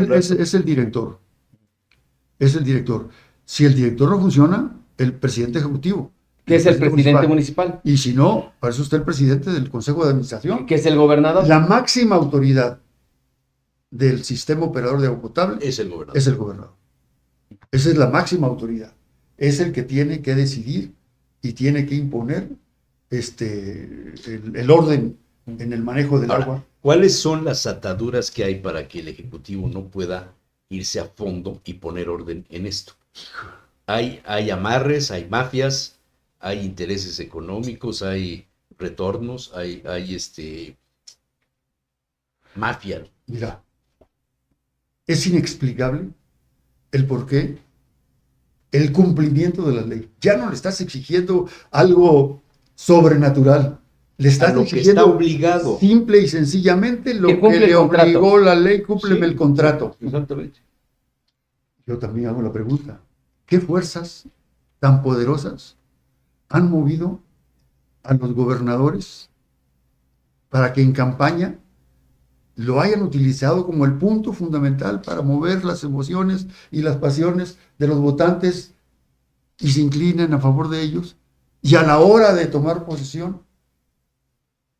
el director. Es el director. Si el director no funciona, el presidente ejecutivo. Que es el presidente municipal. Y si no, para eso está el presidente del Consejo de Administración. Que es el gobernador. La máxima autoridad del sistema operador de agua potable Es el gobernador. es el gobernador. Esa es la máxima autoridad. Es el que tiene que decidir y tiene que imponer el orden en el manejo del Ahora, agua. ¿cuáles son las ataduras que hay para que el Ejecutivo no pueda irse a fondo y poner orden en esto? Hay amarres, hay mafias, hay intereses económicos, hay retornos, hay mafia. Mira, es inexplicable el por qué el cumplimiento de la ley. Ya no le estás exigiendo algo sobrenatural. Le A estás lo que exigiendo está obligado. simple y sencillamente lo Que cumple que le el contrato. obligó la ley, cúmpleme Sí, el contrato. Exactamente. Yo también hago la pregunta, ¿qué fuerzas tan poderosas han movido a los gobernadores para que en campaña lo hayan utilizado como el punto fundamental para mover las emociones y las pasiones de los votantes y se inclinen a favor de ellos? Y a la hora de tomar posesión,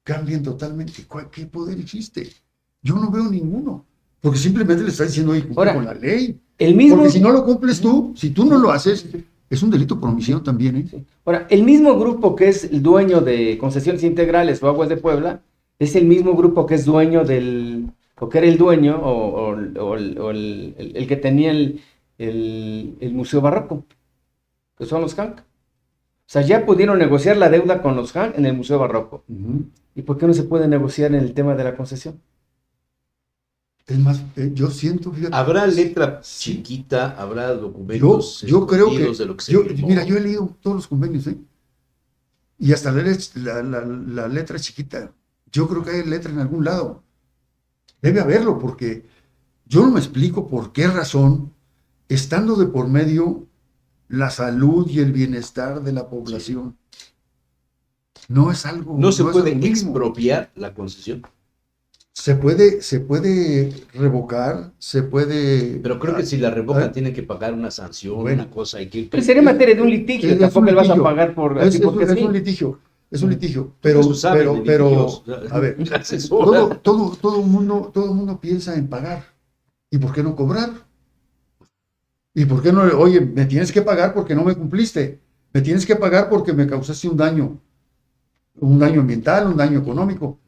cambien totalmente. ¿Qué poder existe? Yo no veo ninguno, porque simplemente le está diciendo, oye, cumple Ahora, con la ley. El mismo, Porque si no lo cumples tú, si tú no lo haces, es un delito por omisión también, ¿eh? ahora, el mismo grupo que es el dueño de Concesiones Integrales o Aguas de Puebla, es el mismo grupo que es dueño o que era el dueño, o el que tenía el Museo Barroco, que son los Hank. O sea, ya pudieron negociar la deuda con los Hank en el Museo Barroco. ¿Y por qué no se puede negociar en el tema de la concesión? Es más, yo siento, fíjate, ¿Habrá letra Sí. chiquita? ¿Habrá documentos yo creo que, escondidos de lo que se firmó? mira, yo he leído todos los convenios, ¿eh? Y hasta la letra chiquita. Yo creo que hay letra en algún lado. Debe haberlo, porque yo no me explico por qué razón, estando de por medio la salud y el bienestar de la población, no es algo. ¿No se es puede algo mínimo. expropiar la concesión? Se puede revocar, se puede. Pero creo que si la revocan Ah, tiene que pagar una sanción, bueno. una cosa. Hay que... Pero sería materia de un litigio, Es tampoco un le vas a litigio. pagar por así porque Es sí. un litigio, es un litigio. Pero, Eso saben de litigios. a ver, Asesora. todo mundo piensa en pagar. ¿Y por qué no cobrar? ¿Y por qué no? Oye, me tienes que pagar porque no me cumpliste. Me tienes que pagar porque me causaste un daño ambiental, un daño económico.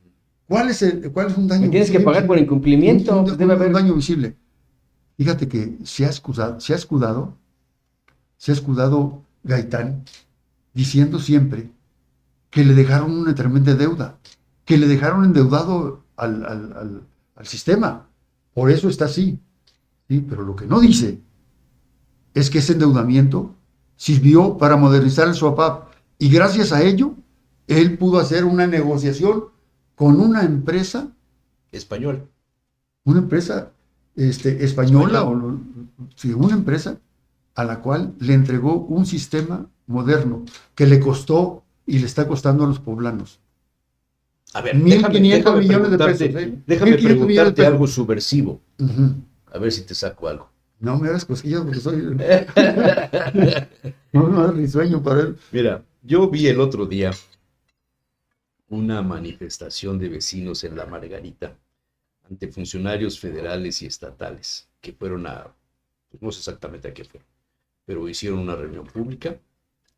¿Cuál es un daño Me tienes que visible? pagar por incumplimiento, pues debe haber. Un daño visible. Fíjate que se ha escudado Gaitán diciendo siempre que le dejaron una tremenda deuda, que le dejaron endeudado al sistema. Por eso está así. ¿Sí? Pero lo que no dice es que ese endeudamiento sirvió para modernizar el SOAPAP y gracias a ello él pudo hacer una negociación con una empresa Español. española, sí, una empresa a la cual le entregó un sistema moderno que le costó y le está costando a los poblanos. A ver, 1.500 millones de preguntarte- pesos, ¿eh? Déjame 1.500 millones de preguntarte pesos. algo subversivo. Ujú. A ver si te saco algo. No me hagas cosquillas porque soy. No me hagas risueño para él. Mira, yo vi el otro día una manifestación de vecinos en La Margarita ante funcionarios federales y estatales que fueron pues no sé exactamente a qué fueron, pero hicieron una reunión pública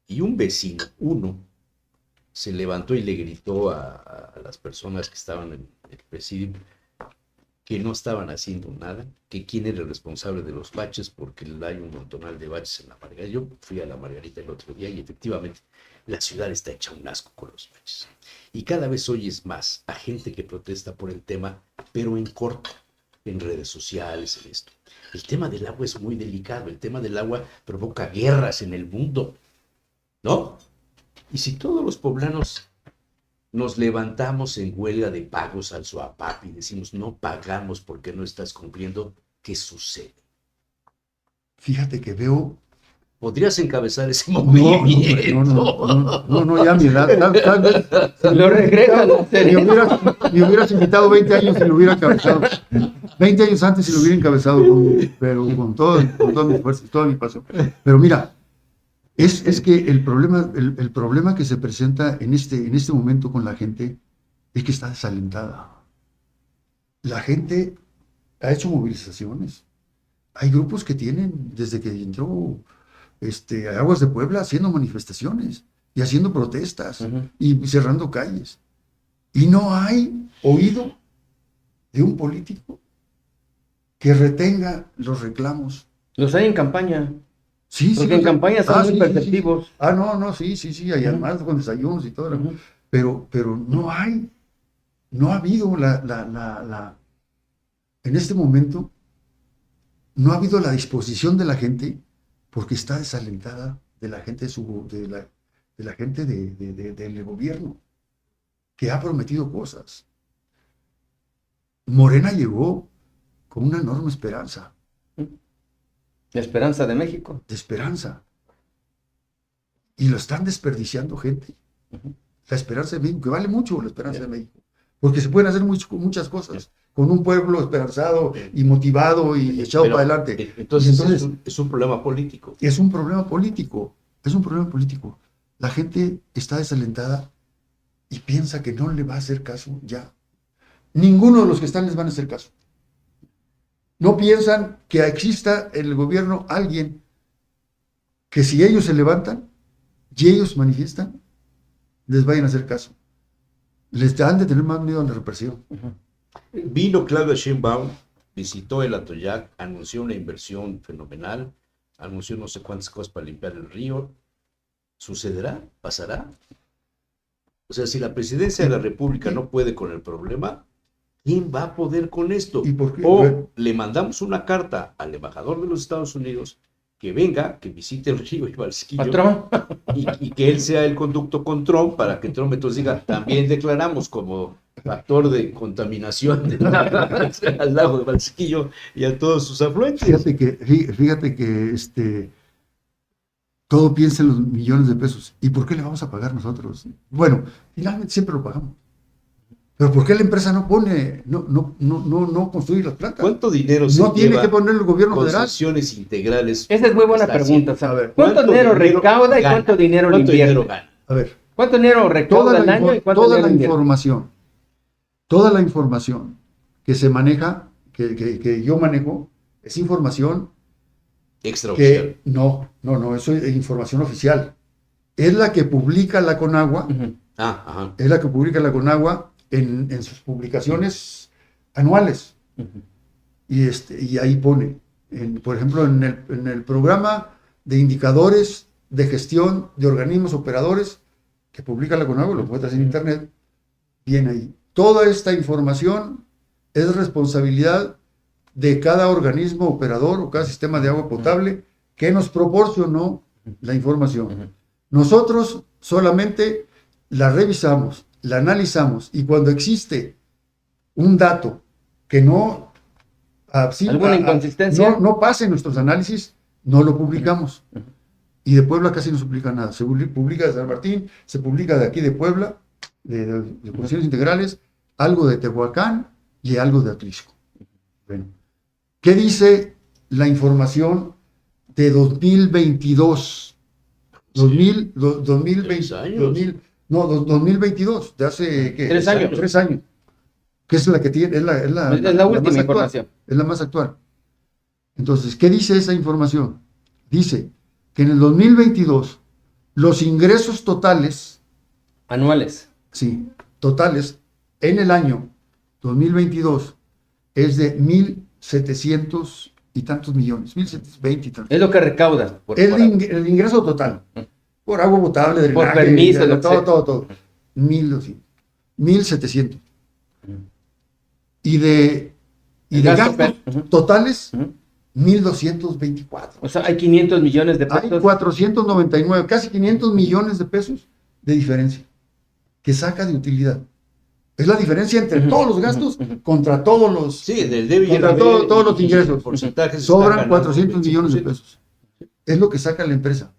y un vecino, se levantó y le gritó a las personas que estaban en el presidio que no estaban haciendo nada, que quién era el responsable de los baches, porque hay un montonal de baches en La Margarita. Yo fui a La Margarita el otro día y efectivamente la ciudad está hecha un asco con los baches. Y cada vez oyes más a gente que protesta por el tema, pero en corto, en redes sociales, en esto. El tema del agua es muy delicado, el tema del agua provoca guerras en el mundo, ¿no? Y si todos los poblanos nos levantamos en huelga de pagos al SOAPAP y decimos no pagamos porque no estás cumpliendo, ¿qué sucede? Fíjate que veo. ¿Podrías encabezar ese No, movimiento? no, ya a mi edad. Tal vez. Lo regresan a serio. Me hubieras invitado 20 años y lo hubiera encabezado. 20 años antes y lo hubiera encabezado, pero con todas mis fuerzas, toda mi pasión. Pero mira, es que el problema que se presenta en este momento con la gente es que está desalentada. La gente ha hecho movilizaciones. Hay grupos que tienen, desde que entró Aguas de Puebla, haciendo manifestaciones y haciendo protestas y cerrando calles. Y no hay oído de un político que retenga los reclamos. Los hay en campaña. Sí, Porque en campaña son muy perceptivos. Sí. No, sí, hay además con desayunos y todo. Pero no ha habido en este momento, no ha habido la disposición de la gente, porque está desalentada de la gente, de la gente del gobierno, que ha prometido cosas. Morena llegó con una enorme esperanza. La esperanza de México. De esperanza. Y lo están desperdiciando gente. La esperanza de México, que vale mucho la esperanza de México. Porque se pueden hacer muchas cosas con un pueblo esperanzado y motivado y echado para adelante. Entonces es un problema político. Es un problema político. Es un problema político. La gente está desalentada y piensa que no le va a hacer caso ya. Ninguno de los que están les van a hacer caso. No piensan que exista en el gobierno alguien que si ellos se levantan y ellos manifiestan, les vayan a hacer caso. Les han de tener más miedo a la represión. Vino Claudia Sheinbaum, visitó el Atoyac, anunció una inversión fenomenal, anunció no sé cuántas cosas para limpiar el río. ¿Sucederá? ¿Pasará? O sea, si la presidencia de la República no puede con el problema, ¿quién va a poder con esto? ¿Y por qué? O le mandamos una carta al embajador de los Estados Unidos que venga, que visite el río Ixbalquillo y que él sea el conducto con Trump para que Trump entonces diga, también declaramos como factor de contaminación al lago de Ixbalquillo y a todos sus afluentes. Fíjate que todo piensa en los millones de pesos. ¿Y por qué le vamos a pagar nosotros? Bueno, finalmente siempre lo pagamos. Pero ¿por qué la empresa no construye las plantas? ¿Cuánto dinero se No tiene lleva que poner el gobierno federal. concesiones integrales? Esa es muy buena pregunta. A ver, ¿cuánto dinero recauda y cuánto dinero le invierte? Gana? A ver, ¿cuánto dinero recauda al año y cuánto dinero invierte? Toda la información que se maneja, que yo manejo, es información extraoficial. Que no, eso es información oficial. Es la que publica la Conagua. Es la que publica la Conagua en sus publicaciones anuales. Y ahí pone, por ejemplo, en el programa de indicadores de gestión de organismos operadores que publica la Conagua, lo encuentras en internet, viene ahí. Toda esta información es responsabilidad de cada organismo operador o cada sistema de agua potable que nos proporcionó la información. Nosotros solamente la revisamos, la analizamos, y cuando existe un dato que no ¿alguna inconsistencia? No pase nuestros análisis, no lo publicamos. Y de Puebla casi no se publica nada. Se publica de San Martín, se publica de aquí de Puebla, de Condiciones Integrales, algo de Tehuacán y algo de Atlisco. Bueno, ¿qué dice la información de 2022? 2022, de hace ¿qué? 3 años. 3 años. Que es la que tiene, es la última información. Es la más actual. Entonces, ¿qué dice esa información? Dice que en el 2022 los ingresos totales anuales, sí, totales en el año 2022 es de 1.700 y tantos millones, 1.720 y tantos. Es lo que recaudas. El ingreso total. Por agua potable, drenaje, por permiso, todo. 1.700. El de gasto gastos Ujú. totales, Ujú. 1,224. O sea, hay 500 millones de Hay pesos. 499, casi 500 millones de pesos de diferencia que saca de utilidad. Es la diferencia entre Ujú, todos los ujú, gastos ujú. contra todos los, Sí, del debe y el contra haber todos los y ingresos. porcentajes están Sobran ganando 400 millones de 25%. pesos. Es lo que saca la empresa.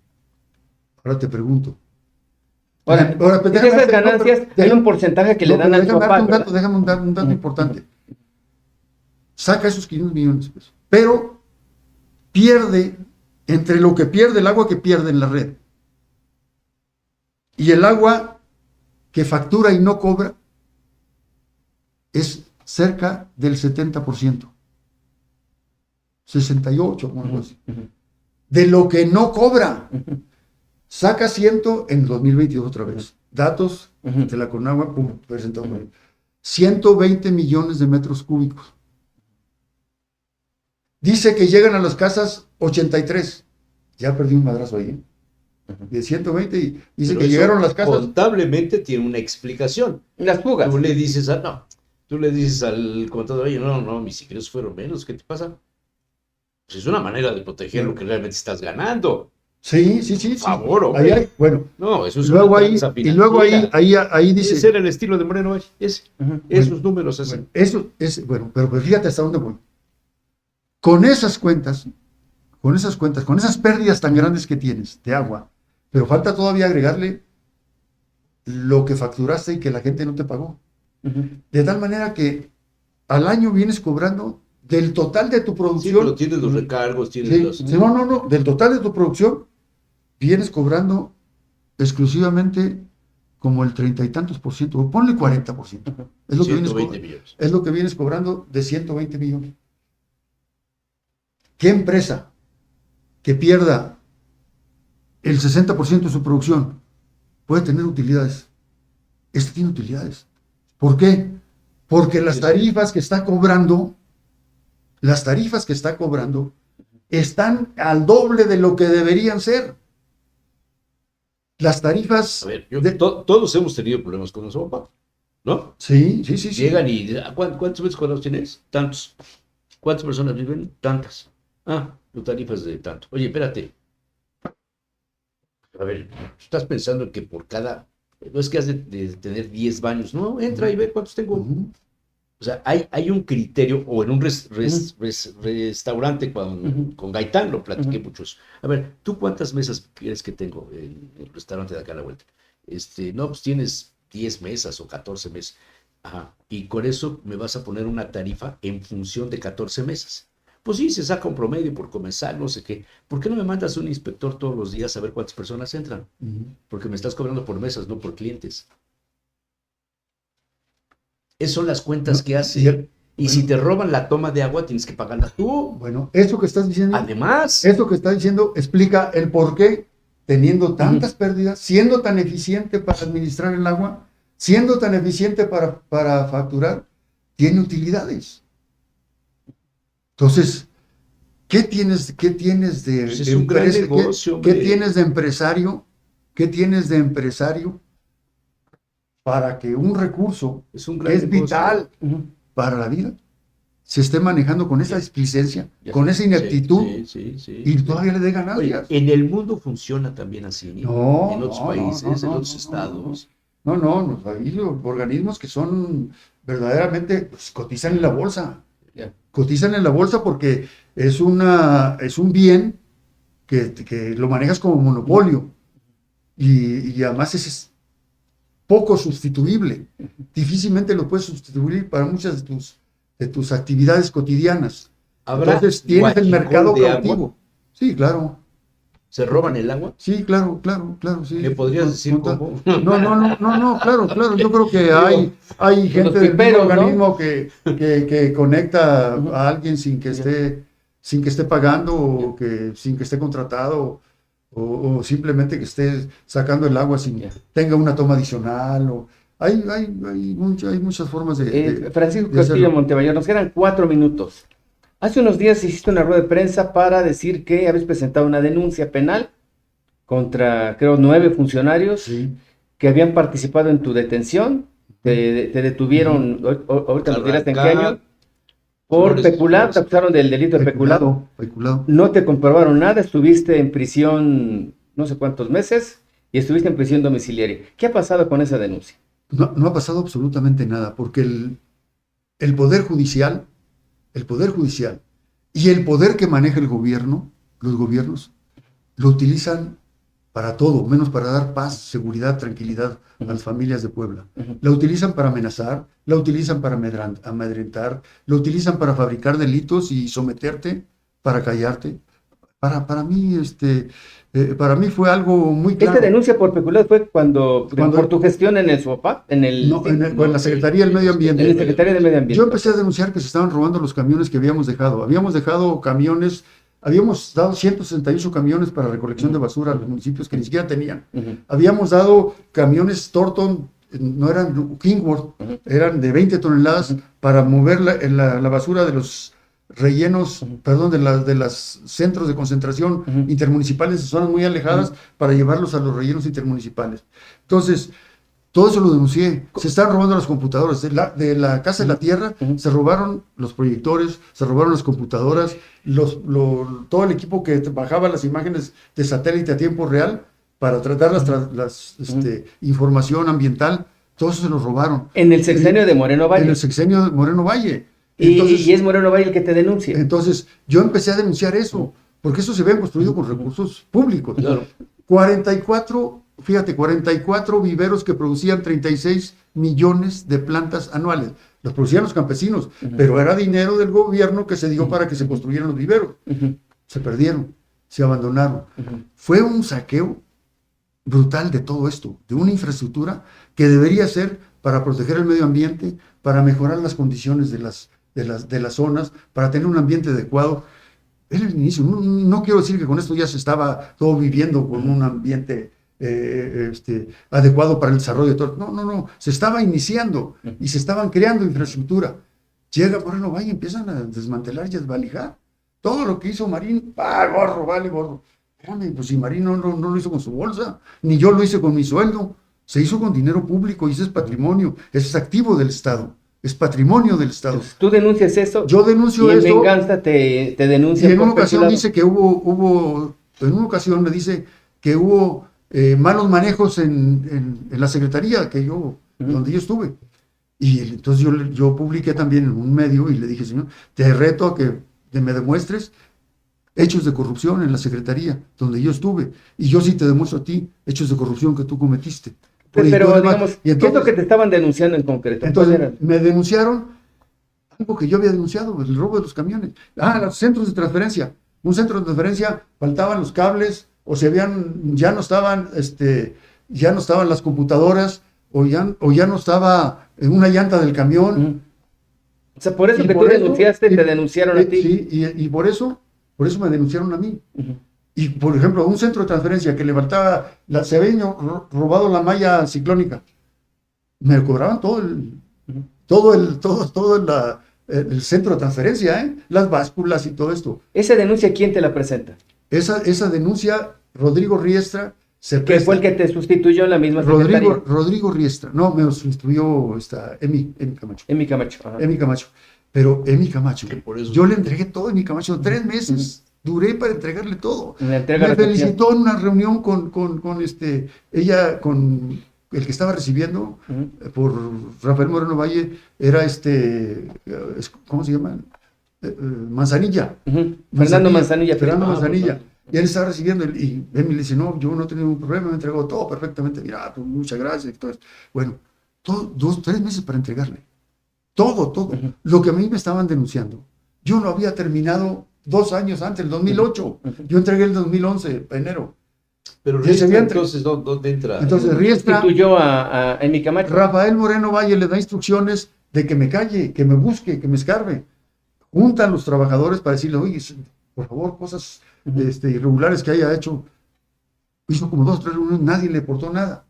Ahora te pregunto. Ahora, Ahora, pues, de déjame esas darte- no, pero ganancias hay déjame- un porcentaje que le no, dan pero al déjame darte papá, un dato, ¿verdad? déjame dar un dato Ujú, importante. Saca esos 500 millones de pesos. Pero pierde, entre lo que pierde, el agua que pierde en la red y el agua que factura y no cobra, es cerca del 70%. 68, como algo ujú, así. ujú, De lo que no cobra. ujú, Saca 100 en 2022 otra vez. Datos ujú. de la Conagua, presentado. 120 millones de metros cúbicos. Dice que llegan a las casas 83. Ya perdí un madrazo ahí. De 120 y dice Pero que eso llegaron a las casas. contablemente tiene una explicación. Las fugas. Tú le dices tú le dices al contador, oye, no, mis ingresos fueron menos, ¿qué te pasa? Pues es una manera de proteger lo que realmente estás ganando. Sí, sí, sí. Por Sí. favor, Ahí hombre. hay, bueno, No, eso es luego una ahí, tranza y luego financiera. ahí Ese dice, era el estilo de Moreno Valle, Ujú. esos números así. bueno, eso es, bueno, pero fíjate hasta dónde voy. Con esas cuentas, con esas pérdidas tan grandes que tienes de agua, pero falta todavía agregarle lo que facturaste y que la gente no te pagó. Ujú. De tal manera que al año vienes cobrando del total de tu Sí, producción. pero tienes los recargos, tienes Sí, los... sí, no, del total de tu producción vienes cobrando exclusivamente como el 30 y tantos por ciento, o ponle 40%. Es lo que vienes 120 millones. es lo que vienes cobrando de 120 millones. ¿Qué empresa que pierda el 60% de su producción puede tener utilidades? Este tiene utilidades. ¿Por qué? Porque las tarifas que está cobrando, están al doble de lo que deberían ser. Las tarifas A ver, de- todos hemos tenido problemas con nuestro papá, ¿no? Sí, sí, sí, sí. Llegan y ¿cuántos metros cuadrados tienes? Tantos. ¿Cuántas personas viven? Tantas. Tu tarifa es de tanto. Oye, espérate. A ver, estás pensando que por cada... No es que has de tener 10 baños. No, entra y ve cuántos tengo. Ujú. O sea, hay un criterio, o en un restaurante Ujú. con Gaitán lo platiqué Ujú. muchos. A ver, ¿tú cuántas mesas crees que tengo en el restaurante de acá a la vuelta? No, pues tienes 10 mesas o 14 mesas. Ajá. Y con eso me vas a poner una tarifa en función de 14 mesas. Pues sí, se saca un promedio por comensal, no sé qué. ¿Por qué no me mandas un inspector todos los días a ver cuántas personas entran? Ujú. Porque me estás cobrando por mesas, no por clientes. Esas son las cuentas que hace. Y si te roban la toma de agua, tienes que pagarla tú. Bueno, eso que estás diciendo, Además, explica el por qué, teniendo tantas pérdidas, siendo tan eficiente para administrar el agua, siendo tan eficiente para facturar, tiene utilidades. Entonces, ¿qué tienes de pues es un gran empresa? negocio, ¿Qué hombre. tienes de empresario? ¿Qué tienes de empresario para que un recurso Es un que gran es negocio. vital Ujú. para la vida se esté manejando con esa displicencia, Ya con sé. esa ineptitud, Sí. y todavía le dé Oye, ganancias? en el mundo funciona también así. No, En otros no, países, no, en no, otros no, estados. no, hay organismos que son verdaderamente, pues, cotizan en la bolsa. Ya. Cotizan en la bolsa porque es un bien que lo manejas como monopolio y además es poco sustituible. Difícilmente lo puedes sustituir para muchas de tus actividades cotidianas. ¿Habrá Entonces tienes el huachicol mercado de cautivo. agua? Sí, claro. ¿Se roban el agua? Sí, claro, sí. ¿Me podrías decir cómo? No, claro. Yo creo que Digo, hay gente del mismo piperos, ¿no? organismo que conecta a alguien sin que esté pagando o sin que esté contratado o simplemente que esté sacando el agua sin Ya. tenga una toma adicional. Hay muchas formas Francisco de Castillo hacerlo. Montemayor, nos quedan 4 minutos. Hace unos días hiciste una rueda de prensa para decir que habéis presentado una denuncia penal contra, creo, 9 funcionarios Sí. que habían participado en tu detención Te detuvieron, ahorita nos dirás en qué Caracá, año, por Flores, peculado, te Flores. acusaron del delito de peculado. Peculado. No te comprobaron nada, estuviste en prisión no sé cuántos meses y estuviste en prisión domiciliaria. ¿Qué ha pasado con esa denuncia? No, no ha pasado absolutamente nada, porque el Poder Judicial, el Poder Judicial y el poder que maneja el gobierno, los gobiernos, lo utilizan para todo, menos para dar paz, seguridad, tranquilidad a las familias de Puebla. La utilizan para amenazar, la utilizan para amedrentar, la utilizan para fabricar delitos y someterte, para callarte. Para mí, para mí fue algo muy claro. Esta denuncia por peculado fue Cuando- por tu gestión en el SOPAP, en el, No, sí, en la Secretaría del Medio Ambiente. en el Secretario de Medio Ambiente. Yo empecé a denunciar que se estaban robando los camiones que habíamos dejado. Habíamos dejado camiones, habíamos dado 168 camiones para recolección de basura a los municipios que ni siquiera tenían. Habíamos dado camiones Thornton, no eran Kingworth, eran de 20 toneladas para mover la basura de los rellenos, perdón, de las centros de concentración intermunicipales de zonas muy alejadas para llevarlos a los rellenos intermunicipales. Entonces, todo eso lo denuncié. Se están robando las computadoras. De la Casa de la Tierra se robaron los proyectores, se robaron las computadoras, todo el equipo que bajaba las imágenes de satélite a tiempo real para tratar información ambiental. Todo eso se lo robaron. En el sexenio de Moreno Valle. En el sexenio de Moreno Valle. Y es Moreno Valle el que te denuncia. Entonces, yo empecé a denunciar eso, porque eso se había construido con recursos públicos. Claro. 44 viveros que producían 36 millones de plantas anuales. Los producían los campesinos, pero era dinero del gobierno que se dio para que se construyeran los viveros. Se perdieron, se abandonaron. Fue un saqueo brutal de todo esto, de una infraestructura que debería ser para proteger el medio ambiente, para mejorar las condiciones de las zonas, para tener un ambiente adecuado. Era el inicio. No quiero decir que con esto ya se estaba todo viviendo con un ambiente adecuado para el desarrollo de todo. No. Se estaba iniciando y se estaban creando infraestructura. Llega Moreno Valle y empiezan a desmantelar y a desvalijar. Todo lo que hizo Marín, gorro, vale, gorro. Espérame, pues si Marín no lo hizo con su bolsa, ni yo lo hice con mi sueldo. Se hizo con dinero público y ese es patrimonio, ese es activo del Estado. Es patrimonio del Estado. Entonces, tú denuncias eso. Yo denuncio y en eso. venganza te denuncia. Y en una ocasión dice que hubo, en una ocasión me dice que hubo malos manejos en la secretaría donde yo estuve. Y entonces yo publiqué también en un medio y le dije, señor, te reto a que me demuestres hechos de corrupción en la secretaría donde yo estuve. Y yo sí te demuestro a ti hechos de corrupción que tú cometiste. Pero digamos, ¿qué es lo que te estaban denunciando en concreto? Entonces me denunciaron algo que yo había denunciado, el robo de los camiones. Los centros de transferencia. Un centro de transferencia, faltaban los cables, o ya no estaban las computadoras, o ya no estaba una llanta del camión. O sea, por eso que tú denunciaste, te denunciaron a ti. Sí, y por eso me denunciaron a mí. Y, por ejemplo, un centro de transferencia que le faltaba, se había robado la malla ciclónica, me cobraban todo el centro de transferencia, las básculas y todo esto. ¿Esa denuncia quién te la presenta? Esa denuncia, Rodrigo Riestra, que fue el que te sustituyó en la misma secretaría. Rodrigo Riestra, no, me sustituyó Emi Camacho. Emi Camacho. Ajá. Emi Camacho. Pero Emi Camacho, por eso... yo le entregué todo a Emi Camacho, 3 meses. Duré para entregarle todo. Me felicitó felicitó en una reunión con ella, con el que estaba recibiendo por Rafael Moreno Valle, era ¿cómo se llama? Manzanilla. Fernando Manzanilla. Y él estaba recibiendo, y él me dice, no, yo no tengo ningún problema, me entregó todo perfectamente, mira, pues muchas gracias. Todo esto. Bueno, 3 meses para entregarle. Todo. Lo que a mí me estaban denunciando. Yo no había terminado 2 años antes, el 2008. Yo entregué el 2011, enero. Pero Riestra, entonces, ¿dónde entra? Entonces Riestra sustituyó a Emi Camacho. Rafael Moreno Valle le da instrucciones de que me calle, que me busque, que me escarbe. Juntan los trabajadores para decirle, oye, por favor, cosas irregulares que haya hecho. Hizo como 2 o 3 reuniones, nadie le aportó nada.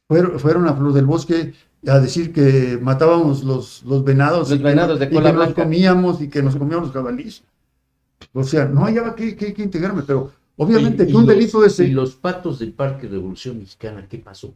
Fueron a Flor del Bosque a decir que matábamos los venados. Los venados de cola blanca. Que nos comíamos y que nos comíamos los jabalíes. O sea, no hallaba que integrarme, pero obviamente que un delito de ese... ¿Y los patos del Parque Revolución Mexicana qué pasó?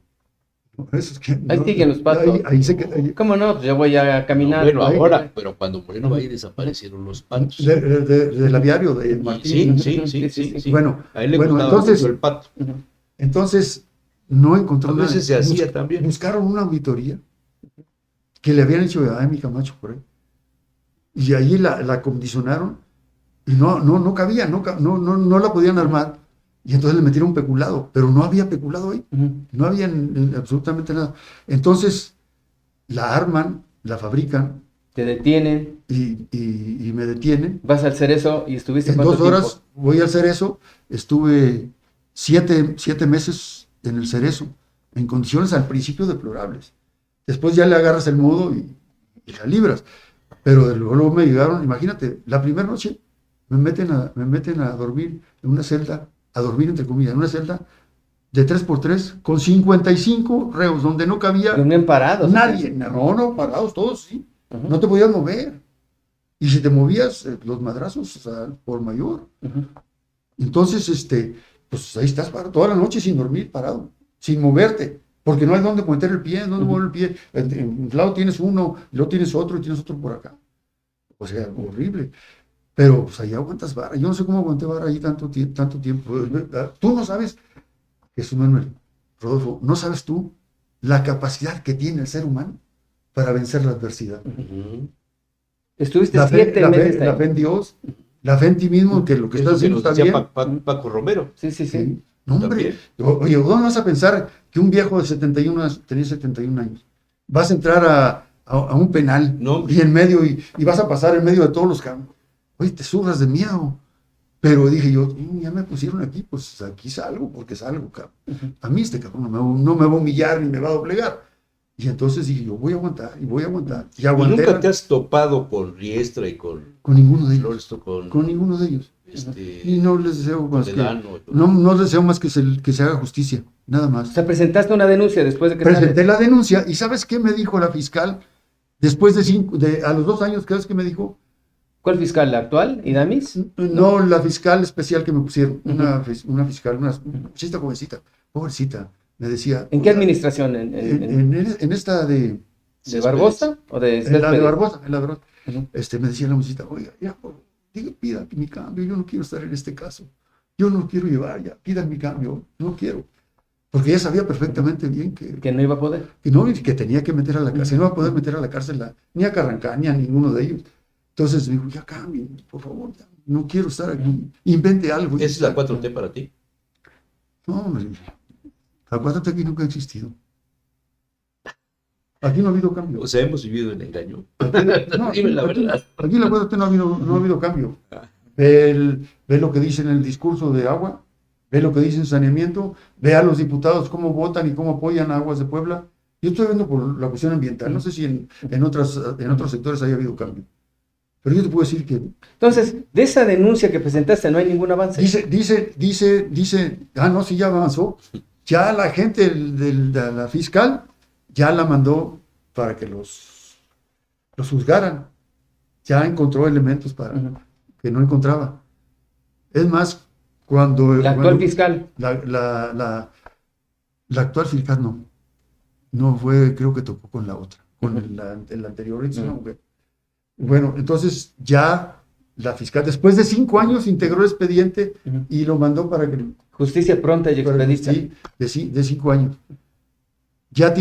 Eso es que, Ahí siguen los patos. Ahí se queda. ¿Cómo no? Pues yo voy a caminar. Bueno, ahí- ahora, pero cuando Moreno Valle desaparecieron los patos. Del aviario de Sí, Martín. sí. Bueno, A él le bueno, gustaba entonces, mucho el pato. Ujú. entonces no encontró A nada. veces se hacía también. Buscaron una auditoría que le habían hecho a Amy Camacho por ahí. Y ahí la condicionaron y no cabía, no la podían armar. Y entonces le metieron peculado, pero no había peculado ahí. Ujú. No había absolutamente nada. Entonces la arman, la fabrican Te detienen, y me detienen. vas al Cerezo y estuviste En ¿cuánto 2 horas tiempo? voy a hacer eso. Estuve 7 meses en el Cerezo, en condiciones al principio deplorables. Después ya le agarras el modo y la libras. Pero luego me llegaron, imagínate, la primera noche me meten a dormir en una celda, a dormir entre comillas, en una celda de 3x3 con 55 reos, donde no cabía Dormían parados. nadie. No, parados todos, sí. Ujú. No te podías mover. Y si te movías, los madrazos, o sea, por mayor. Ujú. Entonces, pues ahí estás toda la noche sin dormir, parado, sin moverte, porque no hay dónde meter el pie, dónde mover el pie. En un lado tienes uno, y luego tienes otro, y tienes otro por acá. O sea, horrible. Pero pues ahí aguantas vara. Yo no sé cómo aguanté vara ahí tanto tiempo. Tú no sabes, Jesús Manuel, Rodolfo, no sabes tú la capacidad que tiene el ser humano para vencer la adversidad. Ujú. Estuviste La fe, 7 la fe- meses la ahí. fe en Dios, la fe en ti mismo, que lo que Es estás lo que haciendo nos está decía bien. Paco Romero. Sí. Sí. No, hombre, También. oye, ¿dónde vas a pensar que un viejo de 71 años, tenía 71 años, vas a entrar a un penal No. y en medio, y vas a pasar en medio de todos los campos? Oye, te surras de miedo. Pero dije yo, ya me pusieron aquí, pues aquí salgo, porque salgo, cabrón. A mí este cabrón no me va a humillar ni me va a doblegar. Y entonces dije yo, voy a aguantar, y voy a aguantar. Y ¿Y aguanté nunca te has topado con Riestra y con con ninguno de ellos. Flores, Con ninguno de ellos. Y no les deseo más que, Toledano, no les deseo más que se haga justicia, nada O más. sea, presentaste una denuncia después de que Presenté sales. la denuncia y ¿sabes qué me dijo la fiscal? Después a los 2 años, ¿sabes qué me dijo? ¿Cuál fiscal? ¿La actual? ¿Idamis? No, la fiscal especial que me pusieron, Ujú. una fiscal, una muchachita jovencita, pobrecita, me decía. ¿En qué "Oiga, administración? en esta de ¿De Barbosa? ¿O de en la de Céspedes? Barbosa, en la de Barbosa, Ujú. me decía la muchachita, oiga, ya, pida mi cambio, yo no quiero estar en este caso, yo no quiero llevar, ya, pidan mi cambio, no quiero. Porque ella sabía perfectamente bien Que no iba a poder. que no, y que tenía que meter a la cárcel, no va a poder meter a la cárcel ni a Carrancá, ni a ninguno de ellos. Entonces me dijo, ya cambien, por favor, ya, no quiero estar aquí, invente algo. ¿Esa es la 4T para ti? No, hombre, la 4T aquí nunca ha existido. Aquí no ha habido cambio. O sea, hemos vivido el engaño. No, Dime la verdad. aquí la 4T no ha habido cambio. Ah. Ve lo que dicen en el discurso de agua, ve lo que dicen en saneamiento, ve a los diputados cómo votan y cómo apoyan a Aguas de Puebla. Yo estoy viendo por la cuestión ambiental, no sé si en otros sectores haya habido cambio. Pero yo te puedo decir que Entonces, de esa denuncia que presentaste no hay ningún avance. dice, no, sí, ya avanzó. Ya la gente de la fiscal ya la mandó para que los juzgaran. Ya encontró elementos para Ujú. que no encontraba. Es más, cuando La actual fiscal. la actual fiscal no fue, creo que tocó con la otra, con el anterior, es una mujer. Bueno, entonces ya la fiscal, después de 5 años, integró el expediente Ujú. y lo mandó para que Justicia pronta y para- expedita. sí, de 5 años. Ya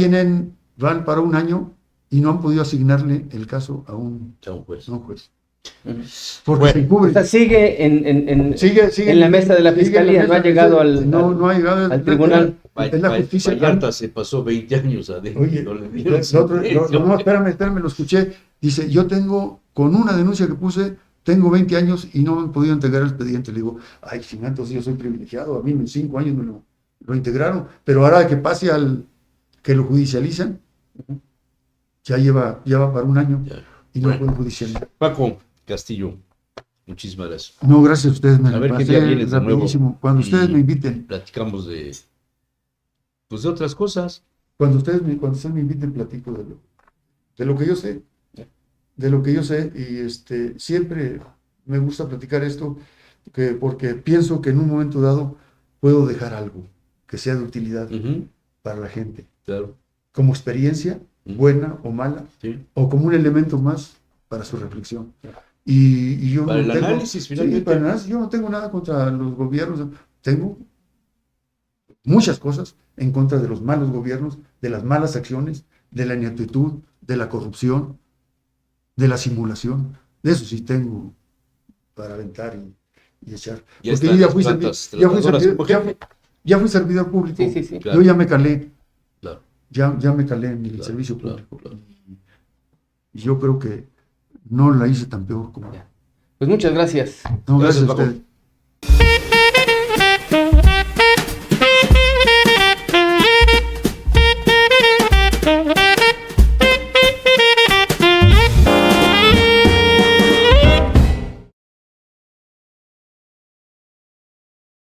van para 1 año y no han podido asignarle el caso a un Chao, pues. juez. Ujú. Porque Bueno, se encubre. O sea, sigue Sigue en la mesa de la sigue en fiscalía, no ha mesa, llegado no ha llegado al tribunal. Es la justicia. Vallarta se pasó 20 años adentro. Oye, no le dieron no, espérame, lo escuché. Dice, yo tengo, con una denuncia que puse, tengo 20 años y no me han podido entregar el expediente. Le digo, ay, si entonces yo soy privilegiado, a mí en 5 años me lo integraron, pero ahora que pase que lo judicializan, ya va para 1 año Ya. y no Bueno. pueden judicializar. Paco Castillo, muchísimas gracias. No, gracias a ustedes, me A ver la qué pasé día vienes de nuevo. rapidísimo. Cuando ustedes Y me inviten. Platicamos pues de otras cosas. Cuando ustedes me inviten, platico de lo que yo sé. De lo que yo sé. Y siempre me gusta platicar esto porque pienso que en un momento dado puedo dejar algo que sea de utilidad Ujú, para la gente. claro. como experiencia, buena o mala, Sí. o como un elemento más para su reflexión. Y yo Para no el tengo, análisis, sí, finalmente. para el análisis, yo no tengo nada contra los gobiernos, tengo muchas cosas en contra de los malos gobiernos, de las malas acciones, de la ineptitud, de la corrupción, de la simulación. De eso sí tengo para aventar y echar. Ya Porque están yo ya las fui, plantas tratadoras como jefe. ya fui servidor público. Sí, sí, sí. Claro. Yo ya me calé, Claro, ya me calé en el Claro, servicio claro, público. claro. Y yo creo que no la hice tan peor como... Pues muchas gracias. No, Gracias, gracias a Paco. ustedes.